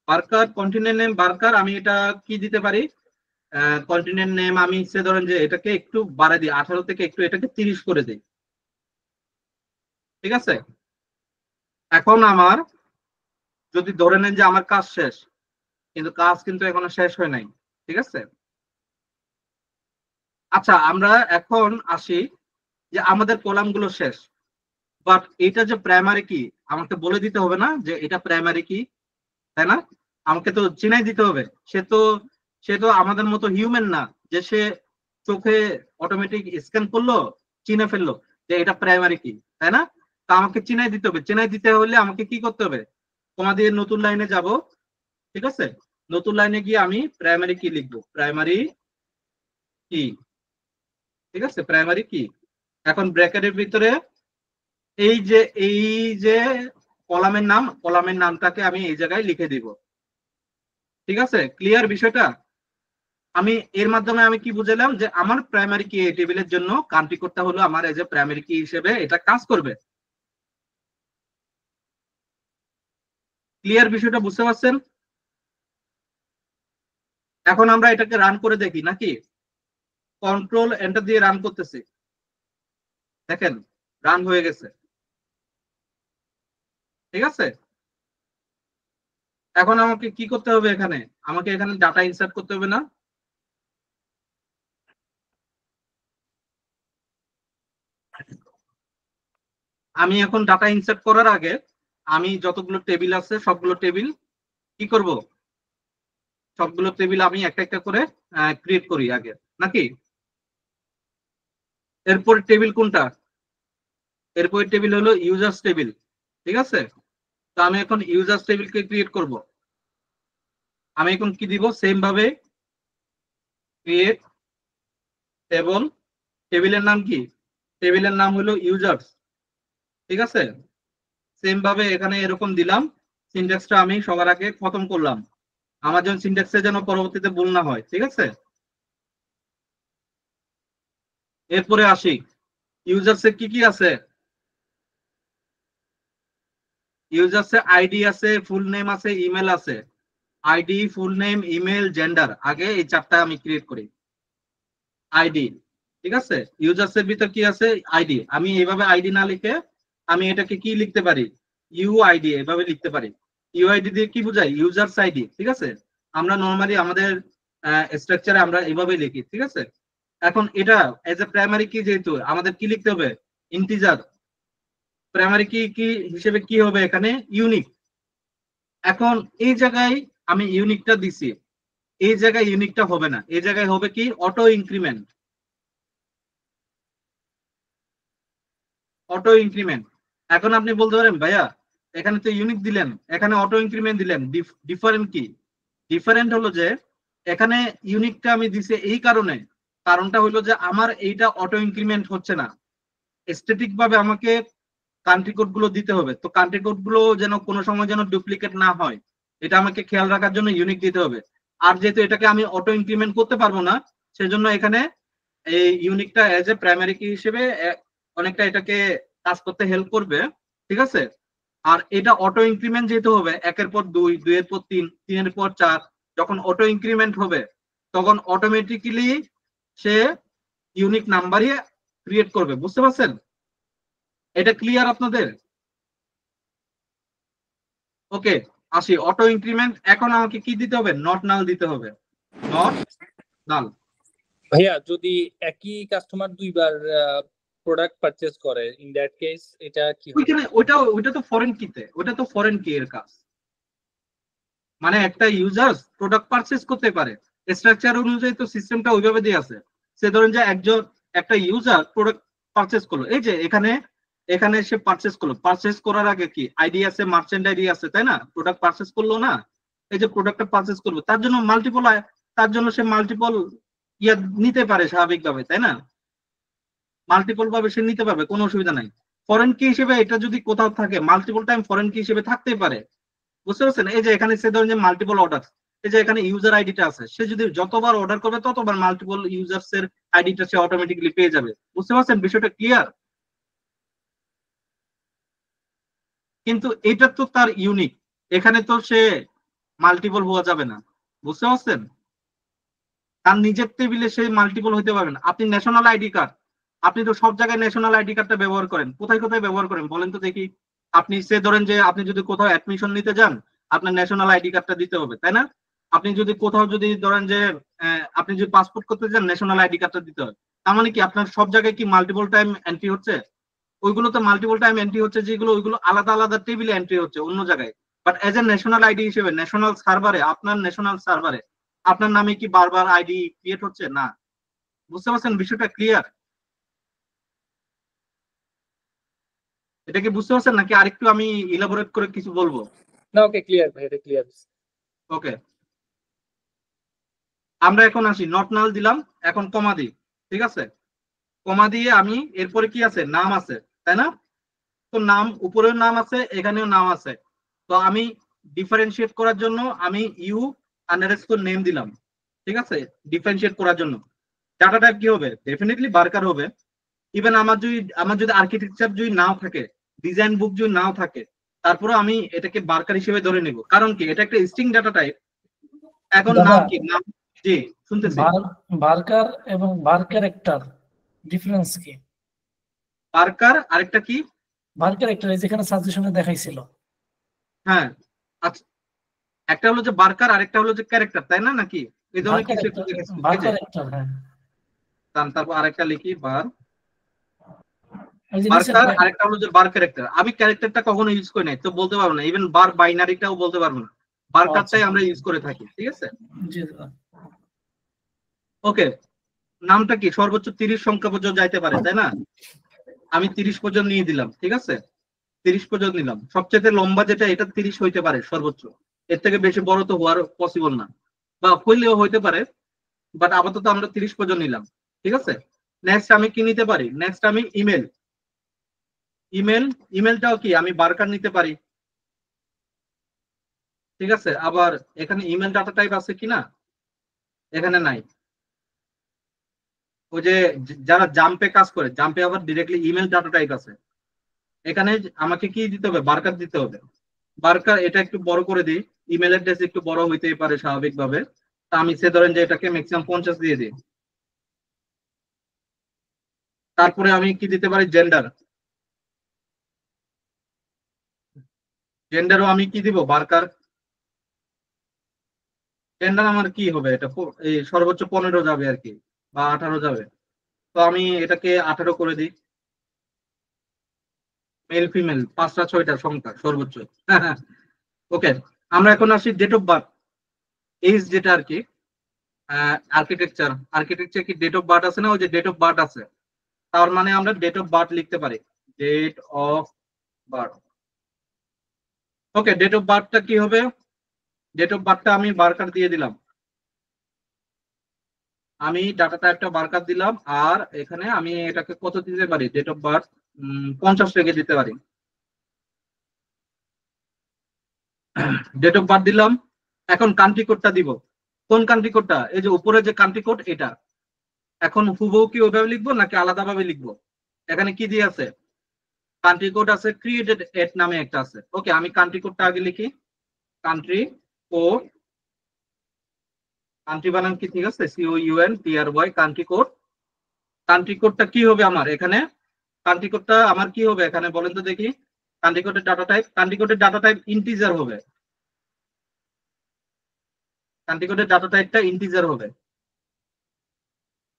Barker, continent name Barker. আমি এটা কি দিতে পারি? কন্টিনেন্ট নেম আমি সে ধরেন যে এটাকে একটু বাড়াই দিই, 18 থেকে একটু এটাকে 30 করে দিই, ঠিক আছে। এখন আমার যদি ধরে নেন যে আমার কাজ শেষ, কিন্তু কাজ কিন্তু এখনো শেষ হয় নাই, ঠিক আছে। আচ্ছা, আমরা এখন আসি যে আমাদের কলাম গুলো শেষ, বাট এটা যে প্রাইমারি কি আমাকে বলে দিতে হবে না যে এটা প্রাইমারি কি, তাই না? আমাকে তো চিনাই দিতে হবে। সে তো আমাদের মতো হিউম্যান না যে সে চোখে অটোমেটিক স্ক্যান করলো, চিনে ফেললো যে এটা প্রাইমারি কি, তাই না? তা আমাকে চিনাই দিতে হবে। চিনাই দিতে হলে আমাকে কি করতে হবে? তোমাদের নতুন লাইনে যাব, ঠিক আছে। নতুন লাইনে গিয়ে আমি প্রাইমারি কি লিখবো, প্রাইমারি কি, ঠিক আছে, প্রাইমারি কি। এখন ব্র্যাকেটের ভিতরে এই যে কলামের নামটাকে আমি এই জায়গায় লিখে দিব, ঠিক আছে। ক্লিয়ার বিষয়টা? আমি এর মাধ্যমে আমি কি বুঝালাম যে আমার প্রাইমারি কি টেবিলের জন্য কান্ট্রি কোডটা হলো আমার এজ এ প্রাইমারি কি হিসেবে এটা কাজ করবে। ক্লিয়ার বিষয়টা বুঝতে পারছেন? এখন আমরা এটাকে রান করে দেখি নাকি। কন্ট্রোল এন্টার দিয়ে রান করতেছি, দেখেন রান হয়ে গেছে, ঠিক আছে। এখন আমাকে কি করতে হবে? এখানে আমাকে এখানে ডাটা ইনসার্ট করতে হবে না? আমি এখন ডাটা ইনসার্ট করার আগে আমি যতগুলো টেবিল আছে সবগুলো টেবিল কি করব, সবগুলো টেবিল আমি একটা একটা করে ক্রিয়েট করি আগে নাকি। এরপর টেবিল কোনটা? এরপর টেবিল হলো ইউজার্স টেবিল, ঠিক আছে। তো আমি এখন ইউজার্স টেবিলকে ক্রিয়েট করব। আমি এখন কি দিব? সেম ভাবে ক্রিয়েট টেবল, টেবিলের নাম কি? টেবিলের নাম হলো ইউজার্স, ঠিক আছে। সেম ভাবে এখানে এরকম দিলাম। সিনট্যাক্সটা আমি সবার আগে খতম করলাম, আমার যেন সিনট্যাক্সে যেন পরবর্তীতে ভুল না হয়, ঠিক আছে। এরপরে আসি ইউজার্সে কি কি আছে। ইউজার্সে আইডি আছে, ফুল নেম আছে, ইমেল আছে। ID, full name, email, gender, আগে এই চারটা আমি ক্রিয়েট করি। আইডি, ঠিক আছে। ইউজার্স এর ভিতর কি আছে? আইডি। আমি এইভাবে আইডি না লিখে আমি এটাকে কি লিখতে পারি? ইউআইডি এভাবে লিখতে পারি। ইউআইডি দিয়ে কি বোঝায়? ইউজার্স আইডি, ঠিক আছে। আমরা নরমালি আমাদের স্ট্রাকচারে আমরা এইভাবে লিখি, ঠিক আছে। এখন এটা এজ এ প্রাইমারি কি, যেহেতু আমাদের কি লিখতে হবে? ইন্টিজার। প্রাইমারি কি কি হিসেবে কি হবে এখানে? ইউনিক। এখন এই জায়গায় আমি ইউনিকটা দিছি, এই জায়গায় ইউনিকটা হবে না, এই জায়গায় হবে কি? Auto increment. Auto increment. এখন আপনি বলতে পারেন ভাইয়া এখানে তো ইউনিক দিলেন, এখানে অটো ইনক্রিমেন্ট দিলেন, ডিফারেন্ট কি? ডিফারেন্ট হলো যে এখানে ইউনিকটা আমি দিছি এই কারণে, কারণটা হলো যে আমার এইটা অটো ইনক্রিমেন্ট হচ্ছে না, স্ট্যাটিক ভাবে আমাকে কান্ট্রি কোড গুলো দিতে হবে। তো কান্ট্রি কোড গুলো যেন কোনো সময় যেন ডুপ্লিকেট না হয়, এটা আমাকে খেয়াল রাখার জন্য ইউনিক দিতে হবে। আর যেহেতু এটাকে আমি অটো ইনক্রিমেন্ট করতে পারবো না, সেজন্য এখানে এই ইউনিকটা এজ এ প্রাইমারি কি হিসেবে অনেকটা এটাকে কাজ করতে হেল্প করবে, ঠিক আছে। আর এটা অটো ইনক্রিমেন্ট যেহেতু হবে, একের পর দুই, দুইয়ের পর তিন, তিনের পর চার, যখন অটো ইনক্রিমেন্ট হবে তখন অটোমেটিক্যালি সে ইউনিক নাম্বারই ক্রিয়েট করবে। বুঝতে পারছেন? এটা ক্লিয়ার আপনাদের? ওকে, আসি অটো ইনক্রিমেন্ট। এখন আমাকে কি দিতে হবে? নট নাল দিতে হবে, নট নাল। ভাইয়া যদি একই কাস্টমার দুইবার প্রোডাক্ট পারচেজ করে, ইন দ্যাট কেস এটা কি হবে? ওইখানে ওইটা তো ফরেন কিতে, ওটা তো ফরেন কি এর কাজ। মানে একটা ইউজার প্রোডাক্ট পারচেজ করতে পারে, স্ট্রাকচার অনুযায়ী তো সিস্টেমটা ওইভাবে দিয়ে আছে। সে ধরেন যে একটা ইউজার প্রোডাক্ট পারচেজ করলো, এই যে এখানে এখানে সে পারচেজ করলো, পারচেজ করার আগে কি আইডি আছে, মার্চেন্ট আইডি আছে, তাই না? প্রোডাক্ট পারচেজ করলো না, এই যে প্রোডাক্টটা পারচেজ করবে তার জন্য তার জন্য সে মাল্টিপল ইয়া নিতে পারে স্বাভাবিকভাবে, তাই না? মাল্টিপল ভাবে সে নিতে পারবে, কোনো অসুবিধা নাই। ফরেন কি হিসেবে এটা যদি কোথাও থাকে, মাল্টিপল টাইম ফরেন কি হিসেবে থাকতেই পারে। বুঝতে পারছেন? এই যে এখানে সে ধরেন যে মাল্টিপল অর্ডার, এই যে এখানে ইউজার আইডিটা আছে, সে যদি যতবার অর্ডার করবে ততবার মাল্টিপল ইউজার্স এর আইডিটা সে অটোমেটিক্যালি পেয়ে যাবে। বুঝতে পারছেন বিষয়টা? ক্লিয়ার? কিন্তু এটা তো তার ইউনিক, এখানে তো সে মাল্টিপল হওয়া যাবে না। বুঝতে পারছেন? তার নিজের টেবিলে সে মাল্টিপল হইতে পারবে না। আপনি ন্যাশনাল আইডি কার্ড, আপনি তো সব জায়গায় ন্যাশনাল আইডি কার্ডটা ব্যবহার করেন, কোথায় কোথায় ব্যবহার করেন বলেন তো দেখি। আপনি সে ধরেন যে আপনি যদি কোথাও অ্যাডমিশন নিতে যান, আপনার ন্যাশনাল আইডি কার্ডটা দিতে হবে, তাই না? আপনি যদি কোথাও যদি ধরেন যে আপনি যদি পাসপোর্ট করতে চান, ন্যাশনাল আইডি কার্ডটা দিতে হবে। তার মানে কি আপনার সব জায়গায় কি মাল্টিপল টাইম এন্ট্রি হচ্ছে? ওইগুলো তো মাল্টিপল টাইম এন্ট্রি হচ্ছে, যেগুলো ওইগুলো আলাদা আলাদা টেবিলে এন্ট্রি হচ্ছে অন্য জায়গায়। But as a national ID হিসেবে ন্যাশনাল সার্ভারে, আপনার ন্যাশনাল সার্ভারে আপনার নামে কি বারবার আইডি ক্রিয়েট হচ্ছে না? বুঝতে পারছেন বিষয়টা ক্লিয়ার? এটা কি বুঝতে পারছেন নাকি আরেকটু আমি ইলাবোরেট করে কিছু বলবো? না, ওকে, ক্লিয়ার ভাই, এটা ক্লিয়ার। ওকে, আমরা এখন আসি, নট নাল দিলাম, এখন কমা দিই। ঠিক আছে, কমা দিয়ে আমি এরপরে কি আছে, নাম আছে, তাই না? তো নাম, উপরেও নাম আছে, এখানেও নাম আছে। তো আমি ডিফারেন্সিয়েট করার জন্য আমি ইউ আন্ডারস্কোর নেম দিলাম। ঠিক আছে, ডিফারেন্সিয়েট করার জন্য ডাটা টাইপ কি হবে? ডেফিনেটলি বার্কার হবে। ইভেন আমার যদি আর্কিটেকচার যদি নাও থাকে, ডিজাইন বুক যদি নাও থাকে, তারপরে আমি এটাকে বার্কার হিসেবে ধরে নেব। কারণ কি, এটা একটা স্ট্রিং ডাটা টাইপ। এখন নাম কি, নাম, জি শুনতেছি। বার্কার এবং বার ক্যারেক্টার ডিফারেন্স কি? বার্কার আরেকটা কি? বার ক্যারেক্টার যেখানে সাজেশনে দেখাইছিল। হ্যাঁ, আচ্ছা, একটা হলো যে বার্কার, আরেকটা হলো যে ক্যারেক্টার, তাই না? নাকি এই ধরনের কিছু একটু বার ক্যারেক্টার, হ্যাঁ। তারপর আরেকটা লিখি বার এই যে বার্কার, আরেকটা হলো যে বার ক্যারেক্টার। আমি ক্যারেক্টারটা কখনো ইউজ করি নাই, তো বলতে পারবো না। ইভেন বার বাইনারিটাও বলতে পারবো না, বার্কারটাই আমরা ইউজ করে থাকি। ঠিক আছে, জি ওকে। নামটা কি সর্বোচ্চ 30 সংখ্যা পর্যন্ত যাইতে পারে, তাই না? আমি 30 পর্যন্ত নিয়ে দিলাম। ঠিক আছে, 30 পর্যন্ত নিলাম। সবচেয়ে লম্বা যেটা, এটা 30 হইতে পারে সর্বোচ্চ। এর থেকে বেশি বড় তো হওয়ার পসিবল না, বা হইলেও হইতে পারে, বাট আপাতত আমরা 30 পর্যন্ত নিলাম। ঠিক আছে, নেক্সট আমি কি নিতে পারি? নেক্সট আমি ইমেল। ইমেলটাও কি আমি বার্কার নিতে পারি। ঠিক আছে, আবার এখানে ইমেল ডাটা টাইপ আছে কিনা, এখানে নাই। ওই যে যারা জাম্পে কাজ করে, জাম্পে আবার ডিরেক্টলি ইমেল ডাটা টাইপ আছে। এখানে আমাকে কি দিতে হবে? বার্কার দিতে হবে। বার্কার, এটা একটু বড় করে দিই। ইমেল অ্যাড্রেস একটু বড় হইতেই পারে স্বাভাবিকভাবে, তা আমি সে ধরেন যে এটাকে ম্যাক্সিমাম 50 দিয়ে দিই। তারপরে আমি কি দিতে পারি? জেন্ডার। জেন্ডারও আমি কি দিব? বার্কার। জেন্ডার আমার কি হবে? এটা এই সর্বোচ্চ 15 যাবে আর কি, বা 18 যাবে। তো আমি এটাকে 18 করে দিই। মেল ফিমেল 5টা 6টা সংখ্যা সর্বোচ্চ। ওকে, আমরা এখন আসি ডেট অফ বার্থ, এইজ যেটা আর কি। আর্কিটেকচার কি ডেট অফ বার্থ আছে না? ওই যে ডেট অফ বার্থ আছে, তার মানে আমরা ডেট অফ বার্থ লিখতে পারি, date of birth. Okay, date of বার্থটা কি হবে? ডেট অফ বার্থটা আমি বার্কার দিয়ে দিলাম। আমি ডাটা টাইপটা বার্কার দিলাম, আর এখানে আমি এটাকে কত দিতে পারি? ডেট অফ বার্থ 50 রেখে দিতে পারি। ডেট অফ বার্থ দিলাম। এখন কান্ট্রি কোডটা দিব। কোন কান্ট্রি কোডটা? এই যে উপরে যে কান্ট্রি কোড, এটা। এখন হুবহু কি ওইভাবে লিখবো নাকি আলাদাভাবে লিখবো? এখানে কি দিয়ে আছে? কান্ট্রি কোড আছে, ক্রিয়েটেড এট নামে একটা আছে। ওকে, আমি কান্ট্রি কোডটা আগে লিখি। কান্ট্রি কোড, কান্ট্রি বানান কি ঠিক আছে? COUNTRY, country code. কান্ট্রি কোডটা কি হবে আমার এখানে? কান্ট্রি কোডটা আমার কি হবে এখানে বলেন তো দেখি? কান্ট্রি কোডের ডাটা টাইপ ইন্টিজার হবে। কান্ট্রি কোডের ডাটা টাইপটা ইন্টিজার হবে।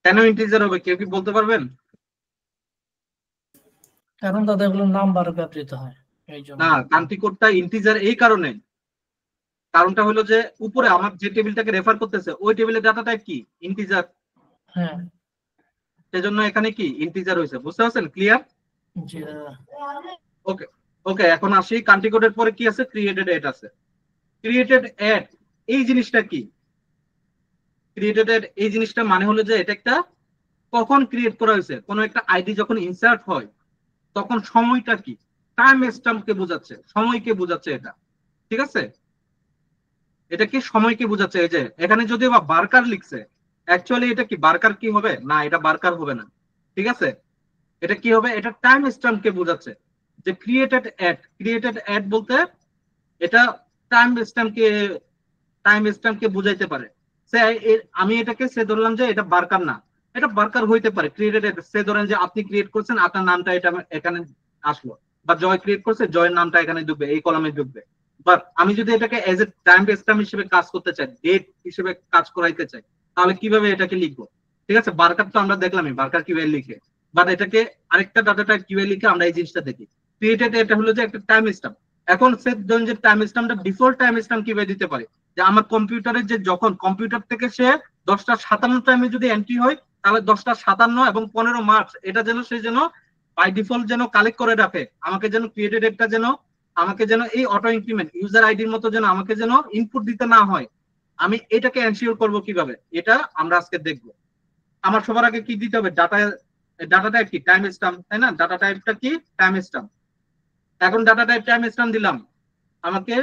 কেন ইন্টিজার হবে কেউ কি বলতে পারবেন? কারণ তাদের এগুলো নাম্বার ব্যবহৃত হয় এই জন্য। না, কান্ট্রি কোডটা ইন্টিজার এই কারণে, কারণটা হলো যে উপরে আমার যে টেবিলটাকে রেফার করতেছে, ওই টেবিলের ডাটা টাইপ কি? ইন্টিজার। হ্যাঁ, সেজন্য এখানে কি ইন্টিজার হয়েছে। বুঝতে পারছেন? ক্লিয়ার? জি দাদা। ওকে, ওকে, এখন আসি কান্ট্রি কোডের পরে কি আছে? ক্রিয়েটেড এড আছে। ক্রিয়েটেড এড এই জিনিসটা কি? ক্রিয়েটেড এড এই জিনিসটা মানে হলো যে এটা একটা কখন ক্রিয়েট করা হয়েছে, কোনো একটা আইডি যখন ইনসার্ট হয় তখন সময়টা কি, টাইম স্ট্যাম্পকে বোঝাচ্ছে, সময়কে বোঝাচ্ছে এটা। ঠিক আছে, এটা কি সময়কে বোঝাচ্ছে। এই যে এখানে যদি বা বার্কার লিখছে, অ্যাকচুয়ালি এটা কি বার্কার কি হবে না? এটা বার্কার হবে না। ঠিক আছে, এটা কি হবে? এটা টাইম স্ট্যাম্পকে বোঝাচ্ছে। যে ক্রিয়েটেড অ্যাড বলতে এটা টাইম স্ট্যাম্পকে বুঝাইতে পারে। আমি এটাকে সে ধরলাম যে এটা বার্কার না, এটা বার্কার হইতে পারে। ক্রিয়েটেড সে ধরেন যে আপনি ক্রিয়েট করছেন, আপনার নামটা এটা এখানে আসলো, বা জয় ক্রিয়েট করছে, জয়ের নামটা এখানে ঢুকবে, এই কলামে ঢুকবে। বাট আমি যদি এটাকে এজ এ টাইম স্ট্যাম্প হিসেবে কাজ করতে চাই, ডেট হিসেবে কাজ করাইতে চাই, তাহলে কিভাবে এটাকে লিখবো? ঠিক আছে, বার্কার তো আমরা দেখলামই, বার্কার কিভাবে লিখে, বাট এটাকে আরেকটা ডাটা টাইপ কিভাবে লিখে আমরা এই জিনিসটা দেখি। ক্রিয়েটেড এটা হলো যে একটা টাইম স্ট্যাম্প। এখন সেট ধরুন যে টাইম স্ট্যাম্পটা ডিফল্ট টাইম স্ট্যাম্প কিভাবে দিতে পারে, যে আমার কম্পিউটারে যে যখন কম্পিউটার থেকে সে 10:57 টাইমে যদি এন্ট্রি হয়, তাহলে 10:57 এবং 15 মার্চ এটা যেন সে যেন বাই ডিফল্ট যেন কালেক্ট করে রাখে, আমাকে যেন ক্রিয়েটেড একটা যেন আমাকে যেন এই অটো ইনক্রিমেন্ট ইউজার আইডির মতো যেন আমাকে যেন ইনপুট দিতে না হয়। আমি এটাকে এনশিওর করব কিভাবে, এটা আমরা আজকে দেখব। আমার সবার আগে কি দিতে হবে, ডাটা টাইপ কি টাইম স্ট্যাম্প, তাই না? ডাটা টাইপটা কি টাইম স্ট্যাম্প। এখন ডাটা টাইপ টাইম স্ট্যাম্প দিলাম, আমাকে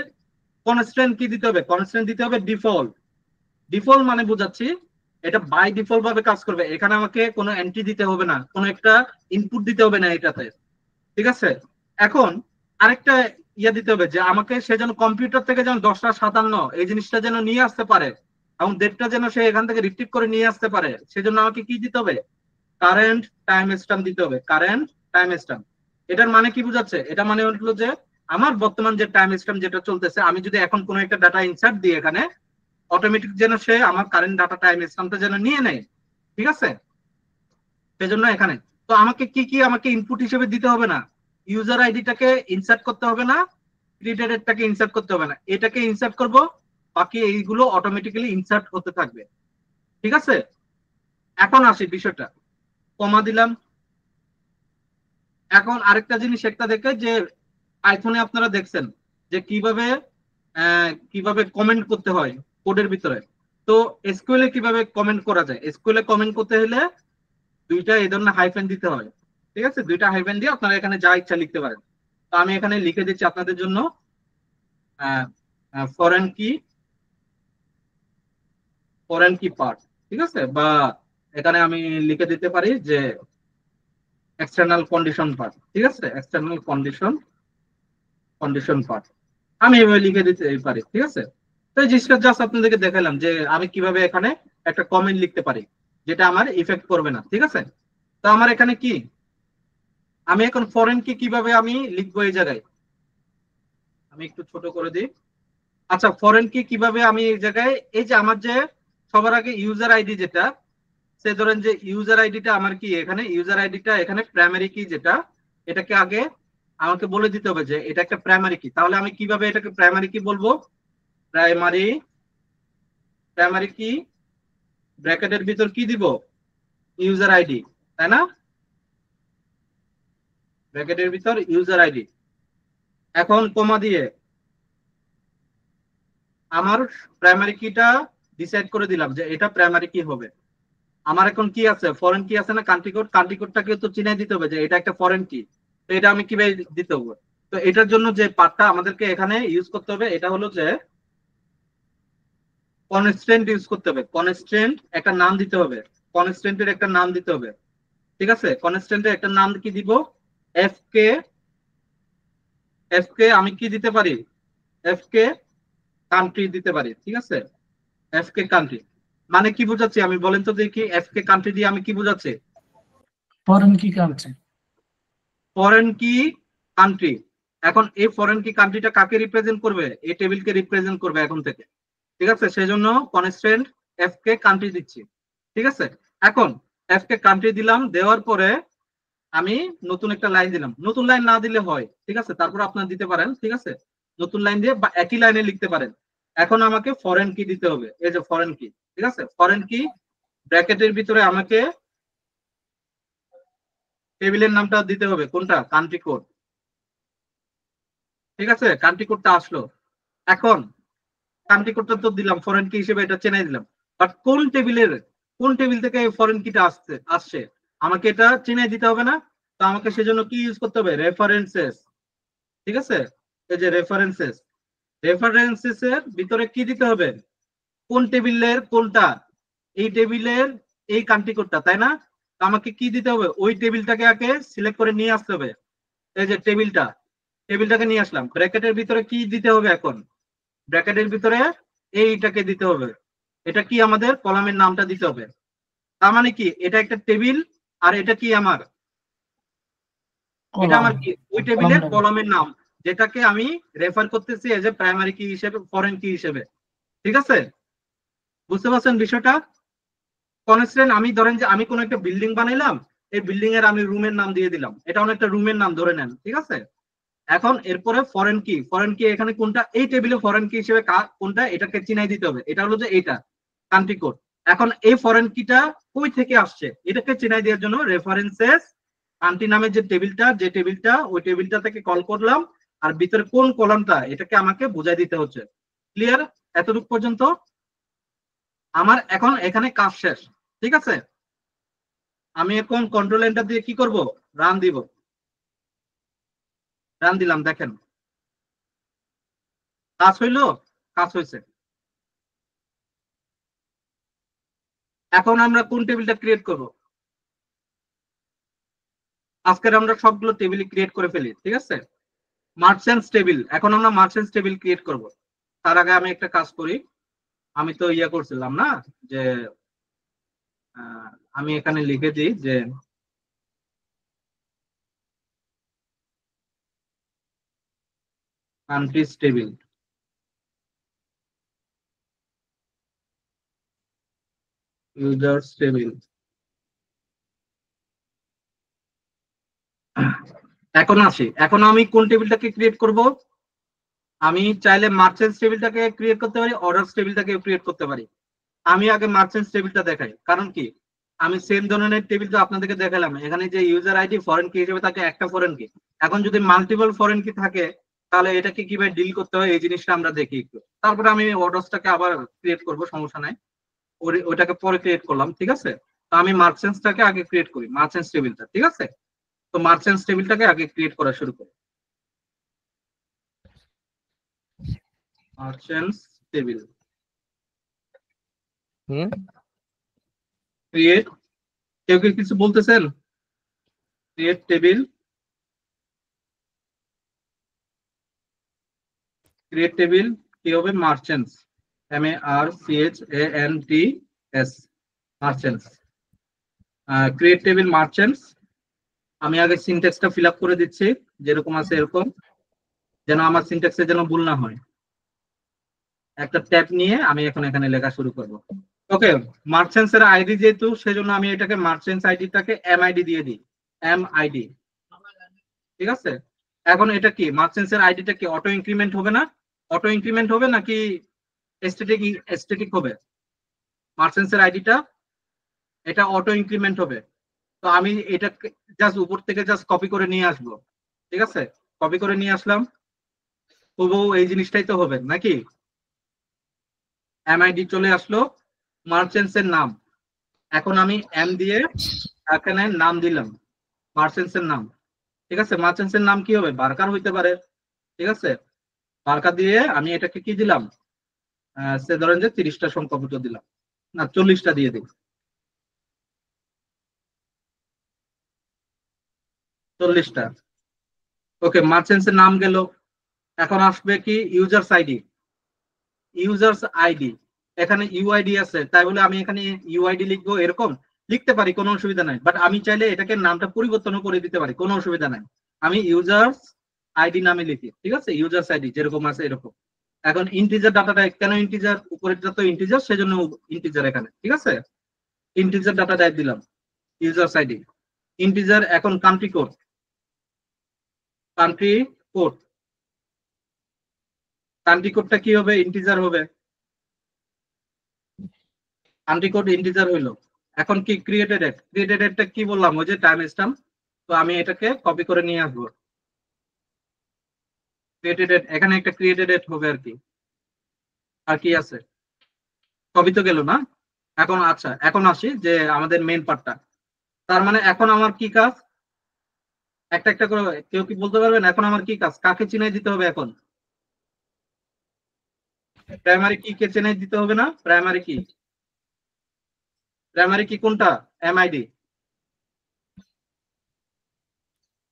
কনস্ট্যান্ট কি দিতে হবে, কনস্ট্যান্ট দিতে হবে ডিফল্ট। ডিফল্ট মানে বোঝাচ্ছি এটা বাই ডিফল্ট ভাবে কাজ করবে, এখানে আমাকে কোনো এন্ট্রি দিতে হবে না, কোনো একটা ইনপুট দিতে হবে না এটাতে, ঠিক আছে? এখন আরেকটা ইয়া দিতে হবে যে আমাকে সে যেন কম্পিউটার থেকে যেন 10:57 এই জিনিসটা যেন নিয়ে আসতে পারে, এবং ডেটটা যেন সে এখান থেকে রিট্রিভ করে নিয়ে আসতে পারে, সেজন্য আমাকে কি দিতে হবে, কারেন্ট টাইম স্ট্যাম্প দিতে হবে। কারেন্ট টাইম স্ট্যাম্প এটার মানে কি বোঝাচ্ছে, এটা মানে হলো যে আমার বর্তমান যে টাইম স্ট্যাম্প যেটা চলতেছে, আমি যদি এখন কোনো একটা ডাটা ইনসার্ট দিই এখানে, অটোমেটিক যেন সে আমার কারেন্ট ডাটা টাইম স্ট্যাম্পটা যেন নিয়ে নেয়, ঠিক আছে? সেজন্য এখানে তো আমাকে কি কি আমাকে ইনপুট হিসেবে দিতে হবে না, ইউজার আইডিটাকে ইনসার্ট করতে হবে না, ক্রিয়েটেডটাকে ইনসার্ট করতে হবে না, এটাকে ইনসার্ট করব, বাকি এইগুলো অটোমেটিক্যালি ইনসার্ট হতে থাকবে, ঠিক আছে? এখন আসি বিষয়টা, কমা দিলাম। এখন আরেকটা জিনিস একটা দেখে যে পাইথনে আপনারা দেখছেন যে কিভাবে কমেন্ট করতে হয় কোডের ভিতরে। তো এসকিউএল এ কিভাবে কমেন্ট করা যায়, এসকিউএল এ কমেন্ট করতে হলে দুইটা এই ধরনের হাইফেন দিতে হয়, ঠিক আছে? দুইটা হাইফেন দিয়ে আপনারা এখানে যা ইচ্ছা লিখতে পারেন। তো আমি এখানে লিখে দিচ্ছি আপনাদের জন্য ফরেন কি পার্ট, ঠিক আছে? বা এখানে আমি লিখে দিতে পারি যে এক্সটার্নাল কন্ডিশন পার্ট, ঠিক আছে? এক্সটার্নাল কন্ডিশন পার্ট আমি এভাবে লিখে দিতে পারি, ঠিক আছে? তো এই জিনিসটা জাস্ট আপনাদেরকে দেখালাম যে আমি কিভাবে এখানে একটা কমেন্ট লিখতে পারি যেটা আমার ইফেক্ট করবে না, ঠিক আছে? তো আমার এখানে কি, আমি এখন ফরেন কি কিভাবে আমি লিখবো এই জায়গায়, আমি একটু ছোট করে দিই। আচ্ছা, ফরেন কি কিভাবে আমি এই জায়গায়, এই যে আমার যে সবার আগে ইউজার আইডি যেটা, সে ধরেন যে ইউজার আইডিটা আমার কি এখানে, ইউজার আইডিটা এখানে প্রাইমারি কি যেটা, এটাকে আগে আমাকে বলে দিতে হবে যে এটা একটা প্রাইমারি কি। তাহলে আমি কিভাবে এটাকে প্রাইমারি কি বলবো, প্রাইমারি কি ব্র্যাকেটের ভিতর কি দিব, ইউজার আইডি, তাই না? ব্র্যাকেটের ভিতর ইউজার আইডি, এখন কমা দিয়ে আমার প্রাইমারি কিটা ডিসাইড করে দিলাম যে এটা প্রাইমারি কি হবে। আমার এখন কি আছে, ফরেন কি আছে না, কান্ট্রি কোড, কান্ট্রি কোডটাকে তো চিনাই দিতে হবে যে এটা একটা ফরেন কি। তো এটা আমি কিভাবে দিতে হবে, তো এটার জন্য যে পার্টটা আমাদেরকে এখানে ইউজ করতে হবে এটা হলো যে কনস্ট্যান্ট ইউজ করতে হবে। কনস্ট্যান্ট একটা নাম দিতে হবে, কনস্ট্যান্টের একটা নাম দিতে হবে, ঠিক আছে? কনস্ট্যান্টের একটা নাম কি দিব, এফকে আমি কি দিতে পারি, এফকে কান্ট্রি দিতে পারি, ঠিক আছে? এফকে কান্ট্রি মানে কি বোঝাচ্ছি আমি বলেন তো দেখি, এফকে কান্ট্রি দিয়ে আমি কি বোঝাচ্ছি, ফরেন কি কান্ট্রি, ফরেন কি কান্ট্রি। এখন এই ফরেন কি কান্ট্রিটা কাকে রিপ্রেজেন্ট করবে, এই টেবিলকে রিপ্রেজেন্ট করবে এখন থেকে, ঠিক আছে? সেজন্য কনস্ট্যান্ট এফকে কান্ট্রি দিচ্ছি, ঠিক আছে? এখন এফকে কান্ট্রি দিলাম, দেওয়ার পরে আমি নতুন একটা লাইন দিলাম, নতুন লাইন না দিলে হয়, ঠিক আছে? তারপর আপনারা দিতে পারেন, ঠিক আছে? নতুন লাইন দিয়ে বা একই লাইনে লিখতে পারেন। এখন আমাকে ফরেন কি দিতে হবে, এই যে ফরেন কি, ঠিক আছে? ফরেন কি ব্র্যাকেটের ভিতরে আমাকে টেবিলের নামটা দিতে হবে, কোনটা, কান্ট্রি কোড, ঠিক আছে? কান্ট্রি কোডটা আসলো। এখন কান্ট্রি কোডটা তো দিলাম ফরেন কি হিসেবে, এটা চেনাই দিলাম, বাট কোন টেবিল থেকে ফরেন কিটা আসছে আমাকে এটা চিনাই দিতে হবে না? তো আমাকে সেজন্য কি ইউজ করতে হবে, রেফারেন্সেস, ঠিক আছে? এই যে রেফারেন্সেস এর ভিতরে কি দিতে হবে, কোন টেবিলের কোনটা, এই টেবিলের এই কান্ট্রি কোডটা, তাই না? তো আমাকে কি দিতে হবে, ওই টেবিলটাকে আগে সিলেক্ট করে নিয়ে আসতে হবে। এই যে টেবিলটাকে নিয়ে আসলাম, ব্র্যাকেটের ভিতরে কি দিতে হবে, এখন ব্র্যাকেটের ভিতরে এইটাকে দিতে হবে, এটা কি আমাদের কলামের নামটা দিতে হবে। তার মানে কি এটা একটা টেবিল, আর এটা কি আমার, এটা আমার কি ওই টেবিলের কলামের নাম, যেটাকে আমি রেফার করতেছি এজ এ প্রাইমারি কি হিসেবে, ফরেন কি হিসেবে। ঠিক আছে, বুঝতে পারছেন বিষয়টা? কনস্ট্রেন্ট আমি ধরেন যে আমি কোনো একটা বিল্ডিং বানাইলাম, এই বিল্ডিং এর আমি রুমের নাম দিয়ে দিলাম, এটা অনেকটা রুমের নাম ধরে নেন। ঠিক আছে, এখন এরপরে ফরেন কি, ফরেন কি এখানে কোনটা, এই টেবিলে ফরেন কি হিসেবে কোনটা এটাকে চিনাই দিতে হবে, এটা হলো যে এইটা কান্ট্রি কোড। এখন এই ফরেন কিটা কই থেকে আসছে এটাকে চিনাই দেওয়ার জন্য রেফারেন্সেস কান্ট্রি নামের যে টেবিলটা ওই টেবিলটা থেকে কল করলাম, আর ভিতরে কোন কলামটা এটাকে আমাকে বোঝাই দিতে হচ্ছে। ক্লিয়ার এতটুকু পর্যন্ত? আমার এখন এখানে কাজ শেষ। ঠিক আছে, আমি এখন কন্ট্রোল এন্টার দিয়ে কি করব, রান দিব। রান দিলাম, দেখেন কাজ হইলো, কাজ হয়েছে। এখন আমরা কোন টেবিলটা ক্রিয়েট করব? আজকের আমরা সবগুলো টেবিল ক্রিয়েট করে ফেলি। ঠিক আছে, মার্চেন্টস টেবিল, এখন আমরা মার্চেন্টস টেবিল ক্রিয়েট করব। তার আগে আমি একটা কাজ করি, আমি তো ইয়া করছিলাম না যে আমি এখানে লিখে দিই যে কান্ট্রিজ টেবিল, ইউজার্স টেবিল। এখন আসি, এখন আমি কোন টেবিলটাকে ক্রিয়েট করব? আমি চাইলে মার্চেন্টস টেবিলটাকে ক্রিয়েট করতে পারি, অর্ডারস টেবিলটাকে ক্রিয়েট করতে পারি। আমি আগে মার্চেন্টস টেবিলটা দেখাই, কারণ কি আমি সেম ধরনের টেবিল তো আপনাদেরকে দেখালাম, এখানে যে ইউজার আইডি ফরেন কি হিসেবে থাকে একটা ফরেন কি। এখন যদি মাল্টিপল ফরেন কি থাকে তাহলে এটাকে কিভাবে ডিল করতে হয় এই জিনিসটা আমরা দেখি একটু, তারপরে আমি অর্ডারসটাকে আবার ক্রিয়েট করব, সমস্যা নাই, ওইটাকে পরে ক্রিয়েট করলাম। ঠিক আছে, তো আমি মার্চেন্টসটাকে আগে ক্রিয়েট করি, মার্চেন্টস টেবিলটা। ঠিক আছে, তো মার্চেন্টস টেবিলটাকে আগে ক্রিয়েট করা শুরু করি। মার্চেন্টস টেবিল ক্রিয়েট, কেউ কি কিছু বলতেছেন? ক্রিয়েট টেবিল, ক্রিয়েট টেবিল কি হবে? Merchants, MARCHANTS, merchants. Create table merchants. আমি আগে সিনট্যাক্সটা ফিল আপ করে দিচ্ছি যেরকম আছে এরকম, যেন আমার সিনট্যাক্সে যেন ভুল না হয়। একটা ট্যাব নিয়ে আমি এখন এখানে লেখা শুরু করব। ওকে, মার্চেন্টস এর আইডি যেহেতু সেজন্য আমি এটাকে মার্চেন্টস আইডিটাকে MID দিয়ে দিই, MID। ঠিক আছে, এখন এটা কি মার্চেন্টস এর আইডিটা কি অটো ইনক্রিমেন্ট হবে না? অটো ইনক্রিমেন্ট হবে নাকি স্ট্যাটিক হবে? মার্চেন্টস এর আইডিটা এটা অটো ইনক্রিমেন্ট হবে। তো আমি এটা জাস্ট উপর থেকে জাস্ট কপি করে নিয়ে আসবো। ঠিক আছে, কপি করে নিয়ে আসলাম, হুবহু এই জিনিসটাই তো হবে নাকি? MID চলে আসলো, মার্চেন্টস এর নাম, এখন আমি এম দিয়ে এখানে নাম দিলাম, মার্চেন্টস এর নাম। ঠিক আছে, মার্চেন্টস এর নাম কি হবে? বার্কার হইতে পারে। ঠিক আছে, বার্কার দিয়ে আমি এটাকে কি দিলাম, সে ধরেন যে 30টা সংখ্যাপত্র দিলাম, না 40টা দিয়ে দিই, 40টা। ওকে, মার্চেন্টস এর নাম গেল। এখন আসবে কি ইউজার্স আইডি, ইউজার্স আইডি, এখানে ইউআইডি আছে, তাই বলে আমি এখানে ইউআইডি লিখবো এরকম লিখতে পারি, কোনো অসুবিধা নাই। বাট আমি চাইলে এটাকে নামটা পরিবর্তনও করে দিতে পারি, কোনো অসুবিধা নাই। আমি ইউজার্স আইডি নামে লিখি। ঠিক আছে, ইউজার্স আইডি যেরকম আছে এরকম। এখন ইন্টিজার ডাটাটা কেন ইন্টিজার, উপরেরটা তো ইন্টিজার সেজন্য ইন্টিজার এখানে। ঠিক আছে, ইন্টিজার ডাটা টাইপ দিলাম, ইউজার্স আইডি ইন্টিজার। এখন country code, country code, country কোডটা কি হবে? ইন্টিজার হবে, কান্ট্রি কোড ইন্টিজার হইলো। এখন কি ক্রিয়েটেড ডেট, ক্রিয়েটেড ডেটটা কি বললাম, ওই যে টাইম স্ট্যাম্প। তো আমি এটাকে কপি করে নিয়ে আসবো, ক্রিয়েটেড ডেট, এখানে একটা ক্রিয়েটেড ডেট হবে আর কি। আর কি আছে? কপি তো গেল না। এখন আচ্ছা, এখন আসি যে আমাদের মেইন পার্টটা। তার মানে এখন আমার কি কাজ, একটা একটা করে কেউ কি বলতে পারবেন এখন আমার কি কাজ, কাকে চিনাই দিতে হবে? এখন প্রাইমারি কি কে চিনাই দিতে হবে না? প্রাইমারি কি, প্রাইমারি কি কোনটা? MID,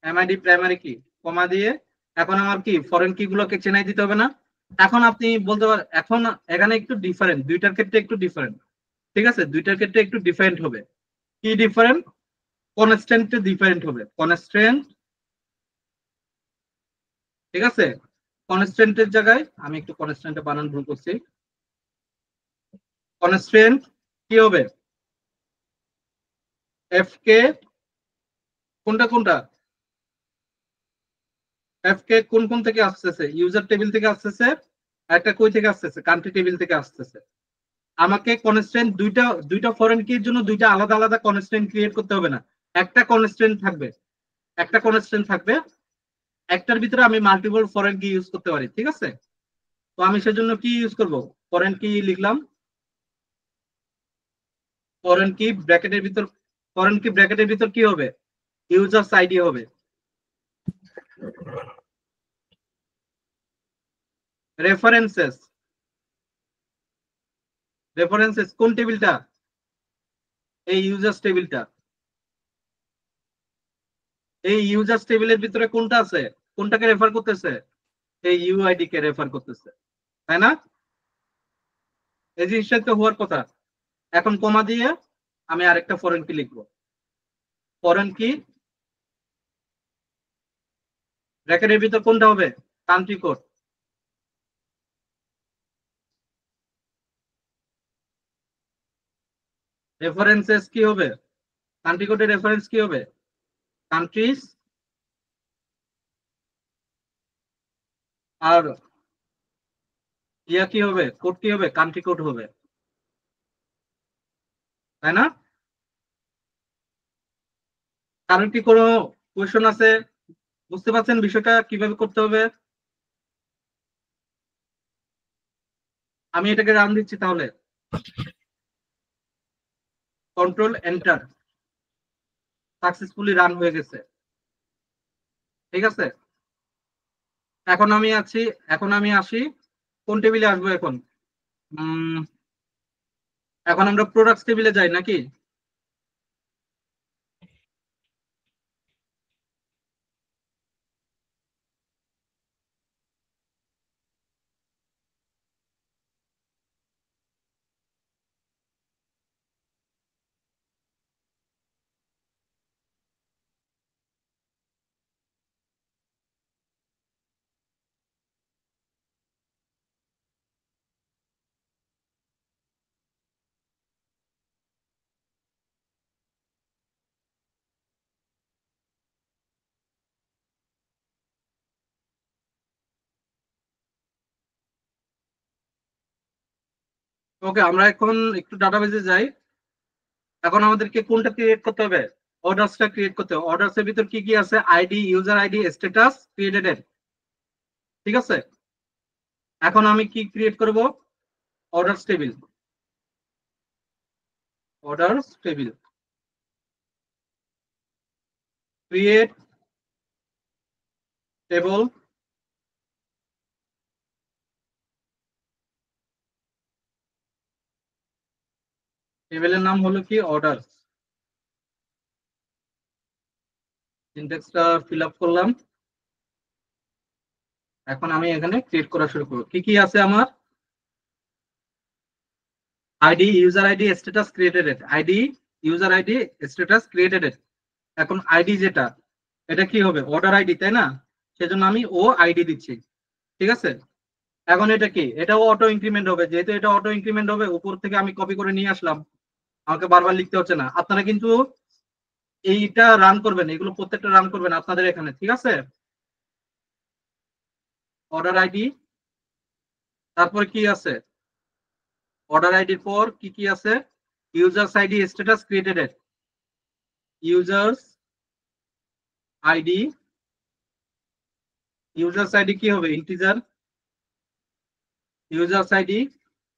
MID প্রাইমারি কি, কমা দিয়ে এখন আমার কি ফরেন কি গুলোকে চেনাই দিতে হবে না? এখন আপনি বলতে পারেন, এখন এখানে একটু ডিফারেন্ট, দুইটার ক্ষেত্রে একটু ডিফারেন্ট। ঠিক আছে, দুইটার ক্ষেত্রে একটু ডিফারেন্ট হবে। কি ডিফারেন্ট? কনস্ট্যান্ট ডিফারেন্ট হবে, কনস্ট্যান্ট ঠিক আছে, কনস্ট্যান্টের জায়গায় আমি একটু কনস্ট্যান্টে বানান ভুল করছি। কনস্ট্যান্ট কি হবে, এফ কে কোনটা কোনটা, এফ কে কোন কোন থেকে আসতেছে, ইউজার টেবিল থেকে আসতেছে, একটা কই থেকে আসতেছে, কান্ট্রি টেবিল থেকে আসতেছে। আমাকে কনস্ট্যান্ট দুইটা দুইটা ফরেন কির জন্য দুইটা আলাদা আলাদা কনস্ট্যান্ট ক্রিয়েট করতে হবে না, একটা কনস্ট্যান্ট থাকবে, একটা কনস্ট্যান্ট থাকবে, একটার ভিতরে আমি মাল্টিপল ফরেন কি ইউজ করতে পারি। ঠিক আছে, তো আমি সেজন্য কি ইউজ করব, ফরেন কি লিখলাম, ফরেন কি ব্র্যাকেটের ভিতর, ফরেন কি ব্র্যাকেটের ভিতর কি হবে, ইউজার্স আইডি হবে। রেফারেন্সেস, রেফারেন্সেস কোন টেবিলটা, এই ইউজার্স টেবিলটা, এই ইউজার্স টেবিলের ভিতরে কোনটা আছে, কোনটাকে রেফার করতেছে, এই ইউআইডি কে রেফার করতেছে, তাই না? এই জিনিসটা তো হওয়ার কথা। এখন কমা দিয়ে আমি আরেকটা ফরেন কি লিখবো, ফরেন কি ব্র্যাকেটের ভিতর কোনটা হবে, কান্ট্রি কোড। রেফারেন্সেস কি হবে, কান্ট্রি কোডের রেফারেন্স কি হবে, কান্ট্রিজ, আর ইয়া কি হবে, কোড কি হবে, কান্ট্রি কোড হবে, তাই না? কারণ কি কোনো কোয়েশ্চন আছে, বুঝতে পারছেন বিষয়টা কিভাবে করতে হবে? আমি এটাকে রান দিচ্ছি তাহলে, কন্ট্রোল এন্টার, সাকসেসফুলি রান হয়ে গেছে। ঠিক আছে, এখন আমি আছি, এখন আমি আসি কোন টেবিলে আসবো এখন, এখন আমরা প্রোডাক্টস টেবিলে যাই নাকি? ওকে, আমরা এখন একটু ডাটাবেজে যাই। এখন আমাদেরকে কোনটা ক্রিয়েট করতে হবে, অর্ডারসটা ক্রিয়েট করতে হবে। অর্ডারস এর ভিতর কি কি আছে, ID, user ID, status, created. ঠিক আছে, এখন আমি কি ক্রিয়েট করব, orders table, orders table, create table, টেবিলের নাম হলো কি অর্ডারস, সিনট্যাক্সটা ফিল আপ করলাম। এখন আমি এখানে ক্রিয়েট করা শুরু করব। কি কি আছে আমার, ID, user ID, status, created, ID, user ID, status, created. এখন আইডি যেটা, এটা কি হবে, অর্ডার আইডি, তাই না? সেজন্য আমি ও আইডি দিচ্ছি। ঠিক আছে, এখন এটা কি, এটাও অটো ইনক্রিমেন্ট হবে, যেহেতু এটা অটো ইনক্রিমেন্ট হবে, উপর থেকে আমি কপি করে নিয়ে আসলাম, আমাকে বারবার লিখতে হচ্ছে না। আপনারা কিন্তু এইটা রান করবেন, এগুলো প্রত্যেকটা রান করবেন আপনাদের এখানে। ঠিক আছে, অর্ডার আইডি, তারপর কি আছে, অর্ডার আইডির পর কি কি আছে, users ID, status, created, users ID, users ID কি হবে, integer, users ID,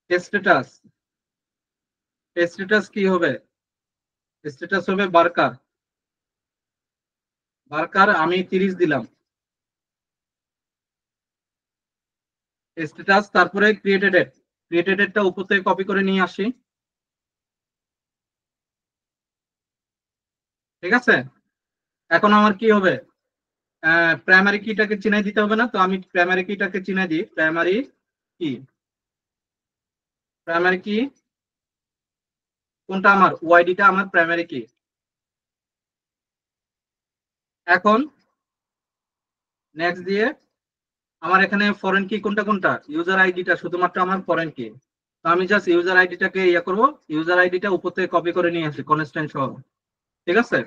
status, status কি হবে, স্ট্যাটাস হবে বার্কার, বার্কার আমি 30 দিলাম, স্ট্যাটাস, তারপরে ক্রিয়েটেড, ক্রিয়েটেডটা উপর থেকে কপি করে নিয়ে আসি। ঠিক আছে, এখন আমার কি হবে, প্রাইমারি কিটাকে চিনাই দিতে হবে না, তো আমি প্রাইমারি কিটাকে চিনাই দিই, প্রাইমারি কি, প্রাইমারি কি কোনটা, আমার ওয়াইডিটা আমার প্রাইমারি কি। এখন নেক্সট দিয়ে আমার এখানে ফরেন কি কোনটা কোনটা, ইউজার আইডিটা শুধুমাত্র আমার ফরেন কি। তো আমি জাস্ট ইউজার আইডিটাকে ইয়ে করবো, ইউজার আইডিটা উপর থেকে কপি করে নিয়ে আসি কনস্ট্যান্ট সহ, ঠিক আছে।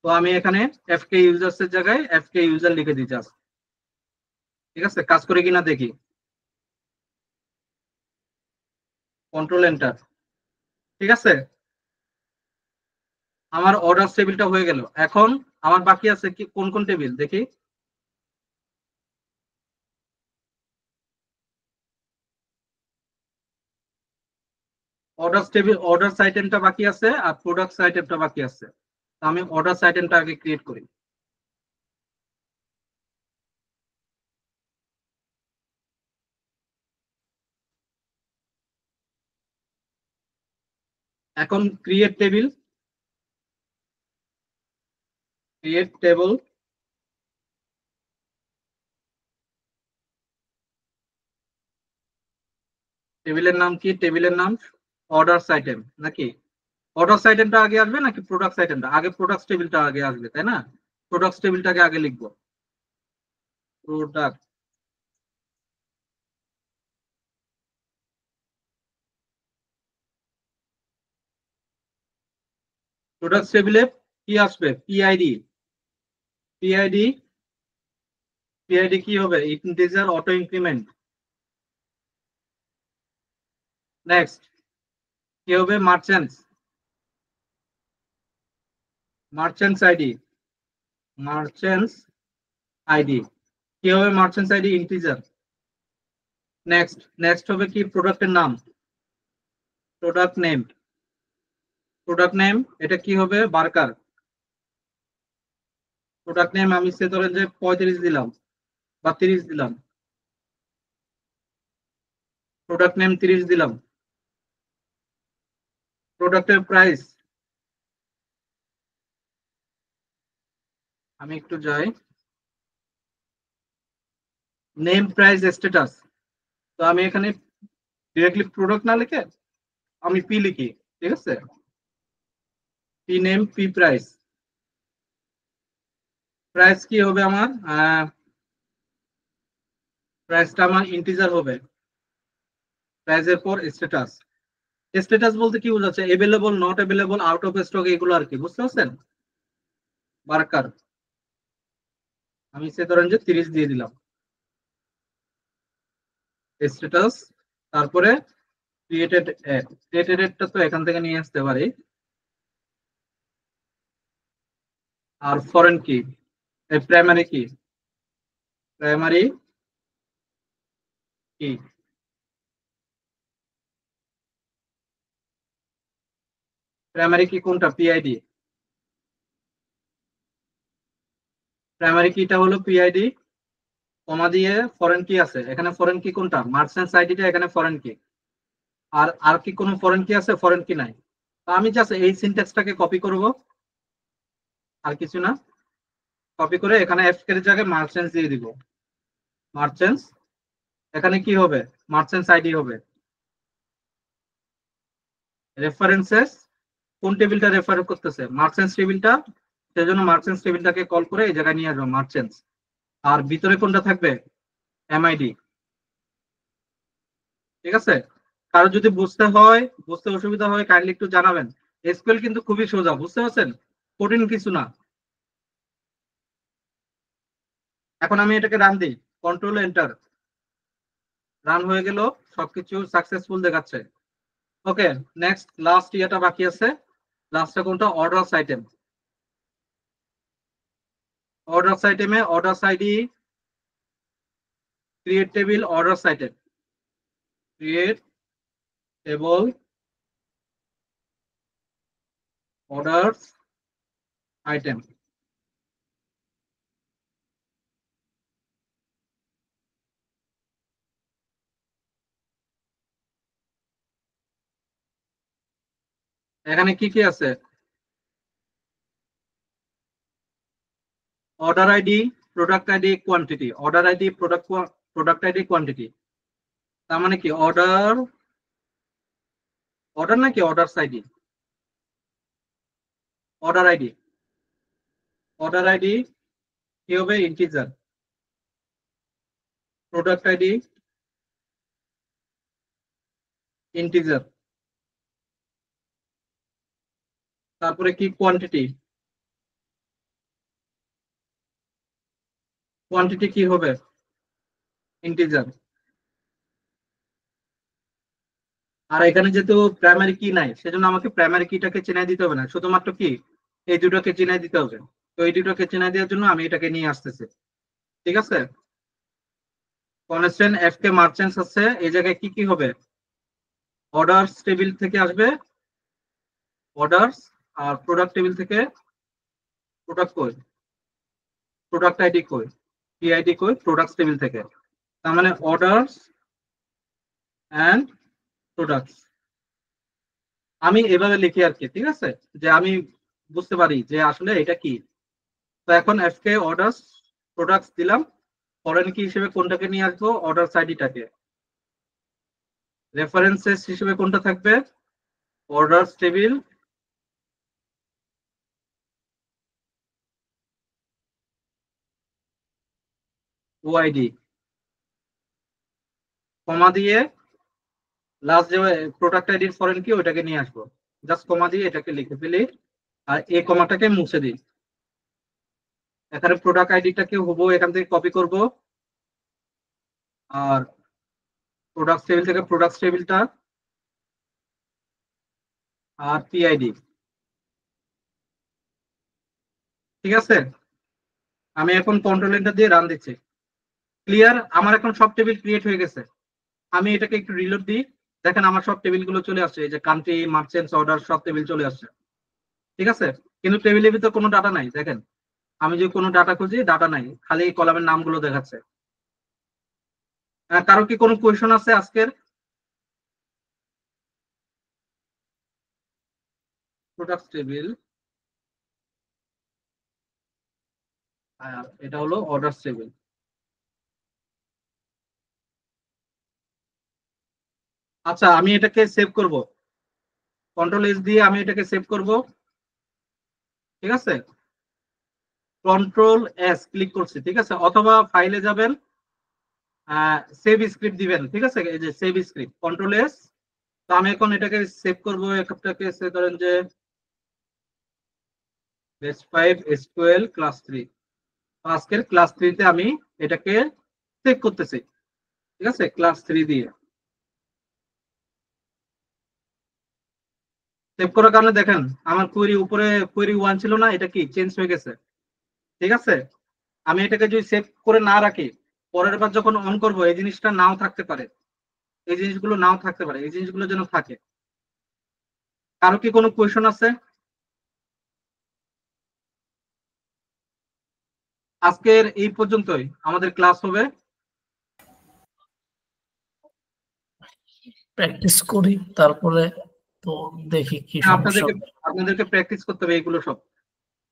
তো আমি এখানে এফকে ইউজার্স এর জায়গায় এফকে ইউজার লিখে দিই জাস্ট, ঠিক আছে। কাজ করে কিনা দেখি, কন্ট্রোল এন্টার, ঠিক আছে। আমার অর্ডার টেবিলটা হয়ে গেল। এখন আমার বাকি আছে কি কোন কোন টেবিল দেখি। অর্ডার টেবিল, অর্ডার আইটেমটা বাকি আছে আর প্রোডাক্টস আইটেমটা বাকি আছে। তো আমি অর্ডার আইটেমটা আগে ক্রিয়েট করি। এখন ক্রিয়েট টেবিল, ক্রিয়েট টেবল, টেবিলের নাম কি, টেবিলের নাম অর্ডারস আইটেম নাকি, অর্ডারস আইটেমটা আগে আসবে নাকি প্রোডাক্টস আইটেমটা আগে, প্রোডাক্টস টেবিলটা আগে আসবে তাই না। প্রোডাক্টস টেবিলটাকে আগে লিখবো, প্রোডাক্ট, প্রোডাক্টস টেবিলে কি আসবে, পিআইডি, পিআইডি, পিআইডি কি হবে, ইন্টিজার অটো ইনক্রিমেন্ট। নেক্সট কি হবে, merchants, merchants ID, merchants ID কি হবে, merchants ID integer. Next, next হবে কি, প্রোডাক্টের নাম, প্রোডাক্ট নেম, প্রোডাক্ট নেম এটা কি হবে, বার্কার। প্রোডাক্ট নেম আমি সে ধরেন যে 35 দিলাম বা 30 দিলাম, প্রোডাক্ট নেম 30 দিলাম। প্রোডাক্টের প্রাইস আমি একটু যাই, নেম প্রাইস স্ট্যাটাস। তো আমি এখানে ডিরেক্টলি প্রোডাক্ট না লিখে আমি পি লিখি, ঠিক আছে। P name, P price, price কি হবে আমার, প্রাইসটা আমার ইন্টিজার হবে। প্রাইসের পর স্ট্যাটাস, স্ট্যাটাস বলতে কি বোঝাচ্ছে, available, not available, out of stock, এগুলো আর কি, বুঝতে পারছেন। বার্কার আমি সে ধরেন যে 30 দিয়ে দিলাম স্ট্যাটাস। তারপরে ক্রিয়েটেড এড, ক্রিয়েটেড এডটা তো এখান থেকে নিয়ে আসতে পারি। আর ফরেন কি, প্রাইমারি কি, প্রাইমারি কি, প্রাইমারি কি কোনটা, পিআইডি, প্রাইমারি কিটা হলো পিআইডি, কমা দিয়ে ফরেন কি আছে এখানে, ফরেন কি কোনটা, মার্চেন্টস আইডিটা এখানে ফরেন কি। আর আর কি কোনো ফরেন কি আছে, ফরেন কি নাই। তো আমি জাস্ট এই সিনট্যাক্সটাকে কপি করব, আর কিছু না। কপি করে এখানে এফ এর জায়গায় মার্চেন্টস দিয়ে দিব, মার্চেন্টস, এখানে কি হবে, মার্চেন্টস আইডি হবে। রেফারেন্সেস কোন টেবিলটা রেফার করতেছে, মার্চেন্টস টেবিলটা, সেজন্য মার্চেন্টস টেবিলটাকে কল করে এই জায়গায় নিয়ে আসবো মার্চেন্টস। আর ভিতরে কোনটা থাকবে, এমআইডি, ঠিক আছে। কারো যদি বুঝতে অসুবিধা হয় কাইন্ডলি একটু জানাবেন। এসকিউএল কিন্তু খুবই সোজা, বুঝতে পারছেন, কঠিন কিছু না। এখন আমি এটাকে রান দিই, কন্ট্রোল এন্টার, রান হয়ে গেল, সবকিছু সাকসেসফুল দেখাচ্ছে। ওকে, নেক্সট লাস্ট ইয়েটা বাকি আছে, লাস্টটা কোনটা, অর্ডারস আইটেম। অর্ডারস আইটেমে orders ID, create table, orders item, create table, orders item. এখানে কি কি আছে, order ID, product ID, quantity, order ID, product ID, quantity. তার মানে কি, অর্ডার, অর্ডার নাকি orders ID, order ID, order ID কি হবে, ইন্টিজার। প্রোডাক্ট আইডি ইন্টিজার, তারপরে কি কোয়ান্টিটি, কোয়ান্টিটি কি হবে ইন্টিজার। আর এখানে যেহেতু প্রাইমারি কি নাই সেজন্য আমাকে প্রাইমারি কিটাকে চেনাই দিতে হবে না, শুধুমাত্র কি এই দুটোকে চেনাই দিতে হবে। তো এই দুটোকে চেনাই দেওয়ার জন্য আমি এটাকে নিয়ে আসতেছি, ঠিক আছে। কনস্ট্যান্ট এফ কে মার্চেন্টস আছে, এই জায়গায় কি কি হবে, অর্ডারস টেবিল থেকে আসবে অর্ডারস, আর প্রোডাক্ট টেবিল থেকে প্রোডাক্ট কই, প্রোডাক্ট আইডি কই, পিআইডি কই, প্রোডাক্টস টেবিল থেকে। তার মানে অর্ডারস এন্ড প্রোডাক্টস আমি এভাবে লিখি আর কি, ঠিক আছে, যে আমি বুঝতে পারি যে আসলে এটা কি। তো এখন এফ কে অর্ডারস প্রোডাক্টস দিলাম, ফরেন কি হিসেবে কোনটাকে নিয়ে আসবো, অর্ডারস আইডিটাকে। রেফারেন্সেস হিসেবে কোনটা থাকবে, অর্ডারস টেবিল ওআইডি, কমা দিয়ে লাস্ট যে প্রোডাক্ট আইডির ফরেন কি ওইটাকে নিয়ে আসবো, জাস্ট কমা দিয়ে এটাকে লিখে ফেলি, আর এই কমাটাকে মুছে দিই। এখানে প্রোডাক্ট আইডিটাকে হুবহু এখান থেকে কপি করব, আর প্রোডাক্ট টেবিল থেকে প্রোডাক্ট টেবিলটা আর পিআইডি, ঠিক আছে। আমি এখন কন্ট্রোল এন্টার দিয়ে রান দিচ্ছি। ক্লিয়ার, আমার এখন সব টেবিল ক্রিয়েট হয়ে গেছে। আমি এটাকে একটু রিলোড দিই, দেখেন আমার সব টেবিলগুলো চলে আসছে, এই যে কান্ট্রি, মার্চেন্টস, অর্ডার সব টেবিল চলে আসছে, ঠিক আছে। কিন্তু টেবিলের ভিতরে কোনো ডাটা নাই, দেখেন আমি যদি কোনো ডাটা খুঁজি ডাটা নাই, খালি কলামের নামগুলো দেখাচ্ছে। কারো কি কোনো কোয়েশন আছে আজকের? প্রোডাক্ট টেবিল, এটা হলো অর্ডার টেবিল। আচ্ছা আমি এটাকে সেভ করব, কন্ট্রোল এস দিয়ে আমি এটাকে সেভ করব, ঠিক আছে। কন্ট্রোল এস ক্লিক করছি, ঠিক আছে, অথবা ফাইলে যাবেন, সেভ স্ক্রিপ্ট দিবেন, ঠিক আছে, এই যে সেভ স্ক্রিপ্ট, কন্ট্রোল এস। তো আমি এখন এটাকে সেভ করব, একটাকে সেভ করেন যে বেস 5 এসকিউএল ক্লাস 3, আজকের ক্লাস 3 তে আমি এটাকে সেভ করতেছি, ঠিক আছে, ক্লাস 3 দিয়ে সেভ করার কারণে দেখেন আমার কোয়েরি উপরে কোয়েরি 1 ছিল না, এটা কি চেঞ্জ হয়ে গেছে, ঠিক আছে। আমি এটাকে যদি সেভ করে না রাখি, পরের বার যখন অন করব এই জিনিসটা নাও থাকতে পারে, এই জিনিসগুলো নাও থাকতে পারে, এই জিনিসগুলো যেন থাকে। কারো কি কোনো কোয়েশন আছে? আজকের এই পর্যন্তই আমাদের ক্লাস হবে। প্র্যাকটিস করি, তারপরে তো দেখি কি সমস্যা। আপনাদেরকে প্র্যাকটিস করতে হবে এগুলো সব,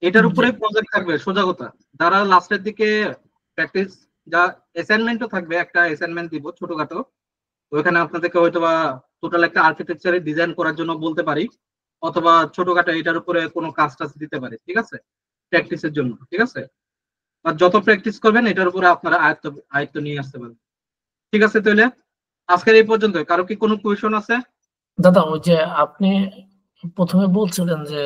এটার উপরে প্রজেক্ট থাকবে সোজা কথা। যারা লাস্টের দিকে প্র্যাকটিস, যা অ্যাসাইনমেন্টও থাকবে, একটা অ্যাসাইনমেন্ট দিব ছোটখাটো, ওইখানে আপনাদেরকে হয়তো বা টোটাল একটা আর্কিটেকচারে ডিজাইন করার জন্য বলতে পারি, অথবা ছোটখাটো এটার উপরে কোনো কাজ টাজ দিতে পারি, ঠিক আছে, প্র্যাকটিসের জন্য, ঠিক আছে। আর যত প্র্যাকটিস করবেন এটার উপরে আপনারা আয়ত্ত আয়ত্ত নিয়ে আসতে পারবেন, ঠিক আছে। তাহলে আজকের এই পর্যন্ত, কারো কি কোনো কোয়েশন আছে? দাদা ওই যে আপনি প্রথমে বলছিলেন যে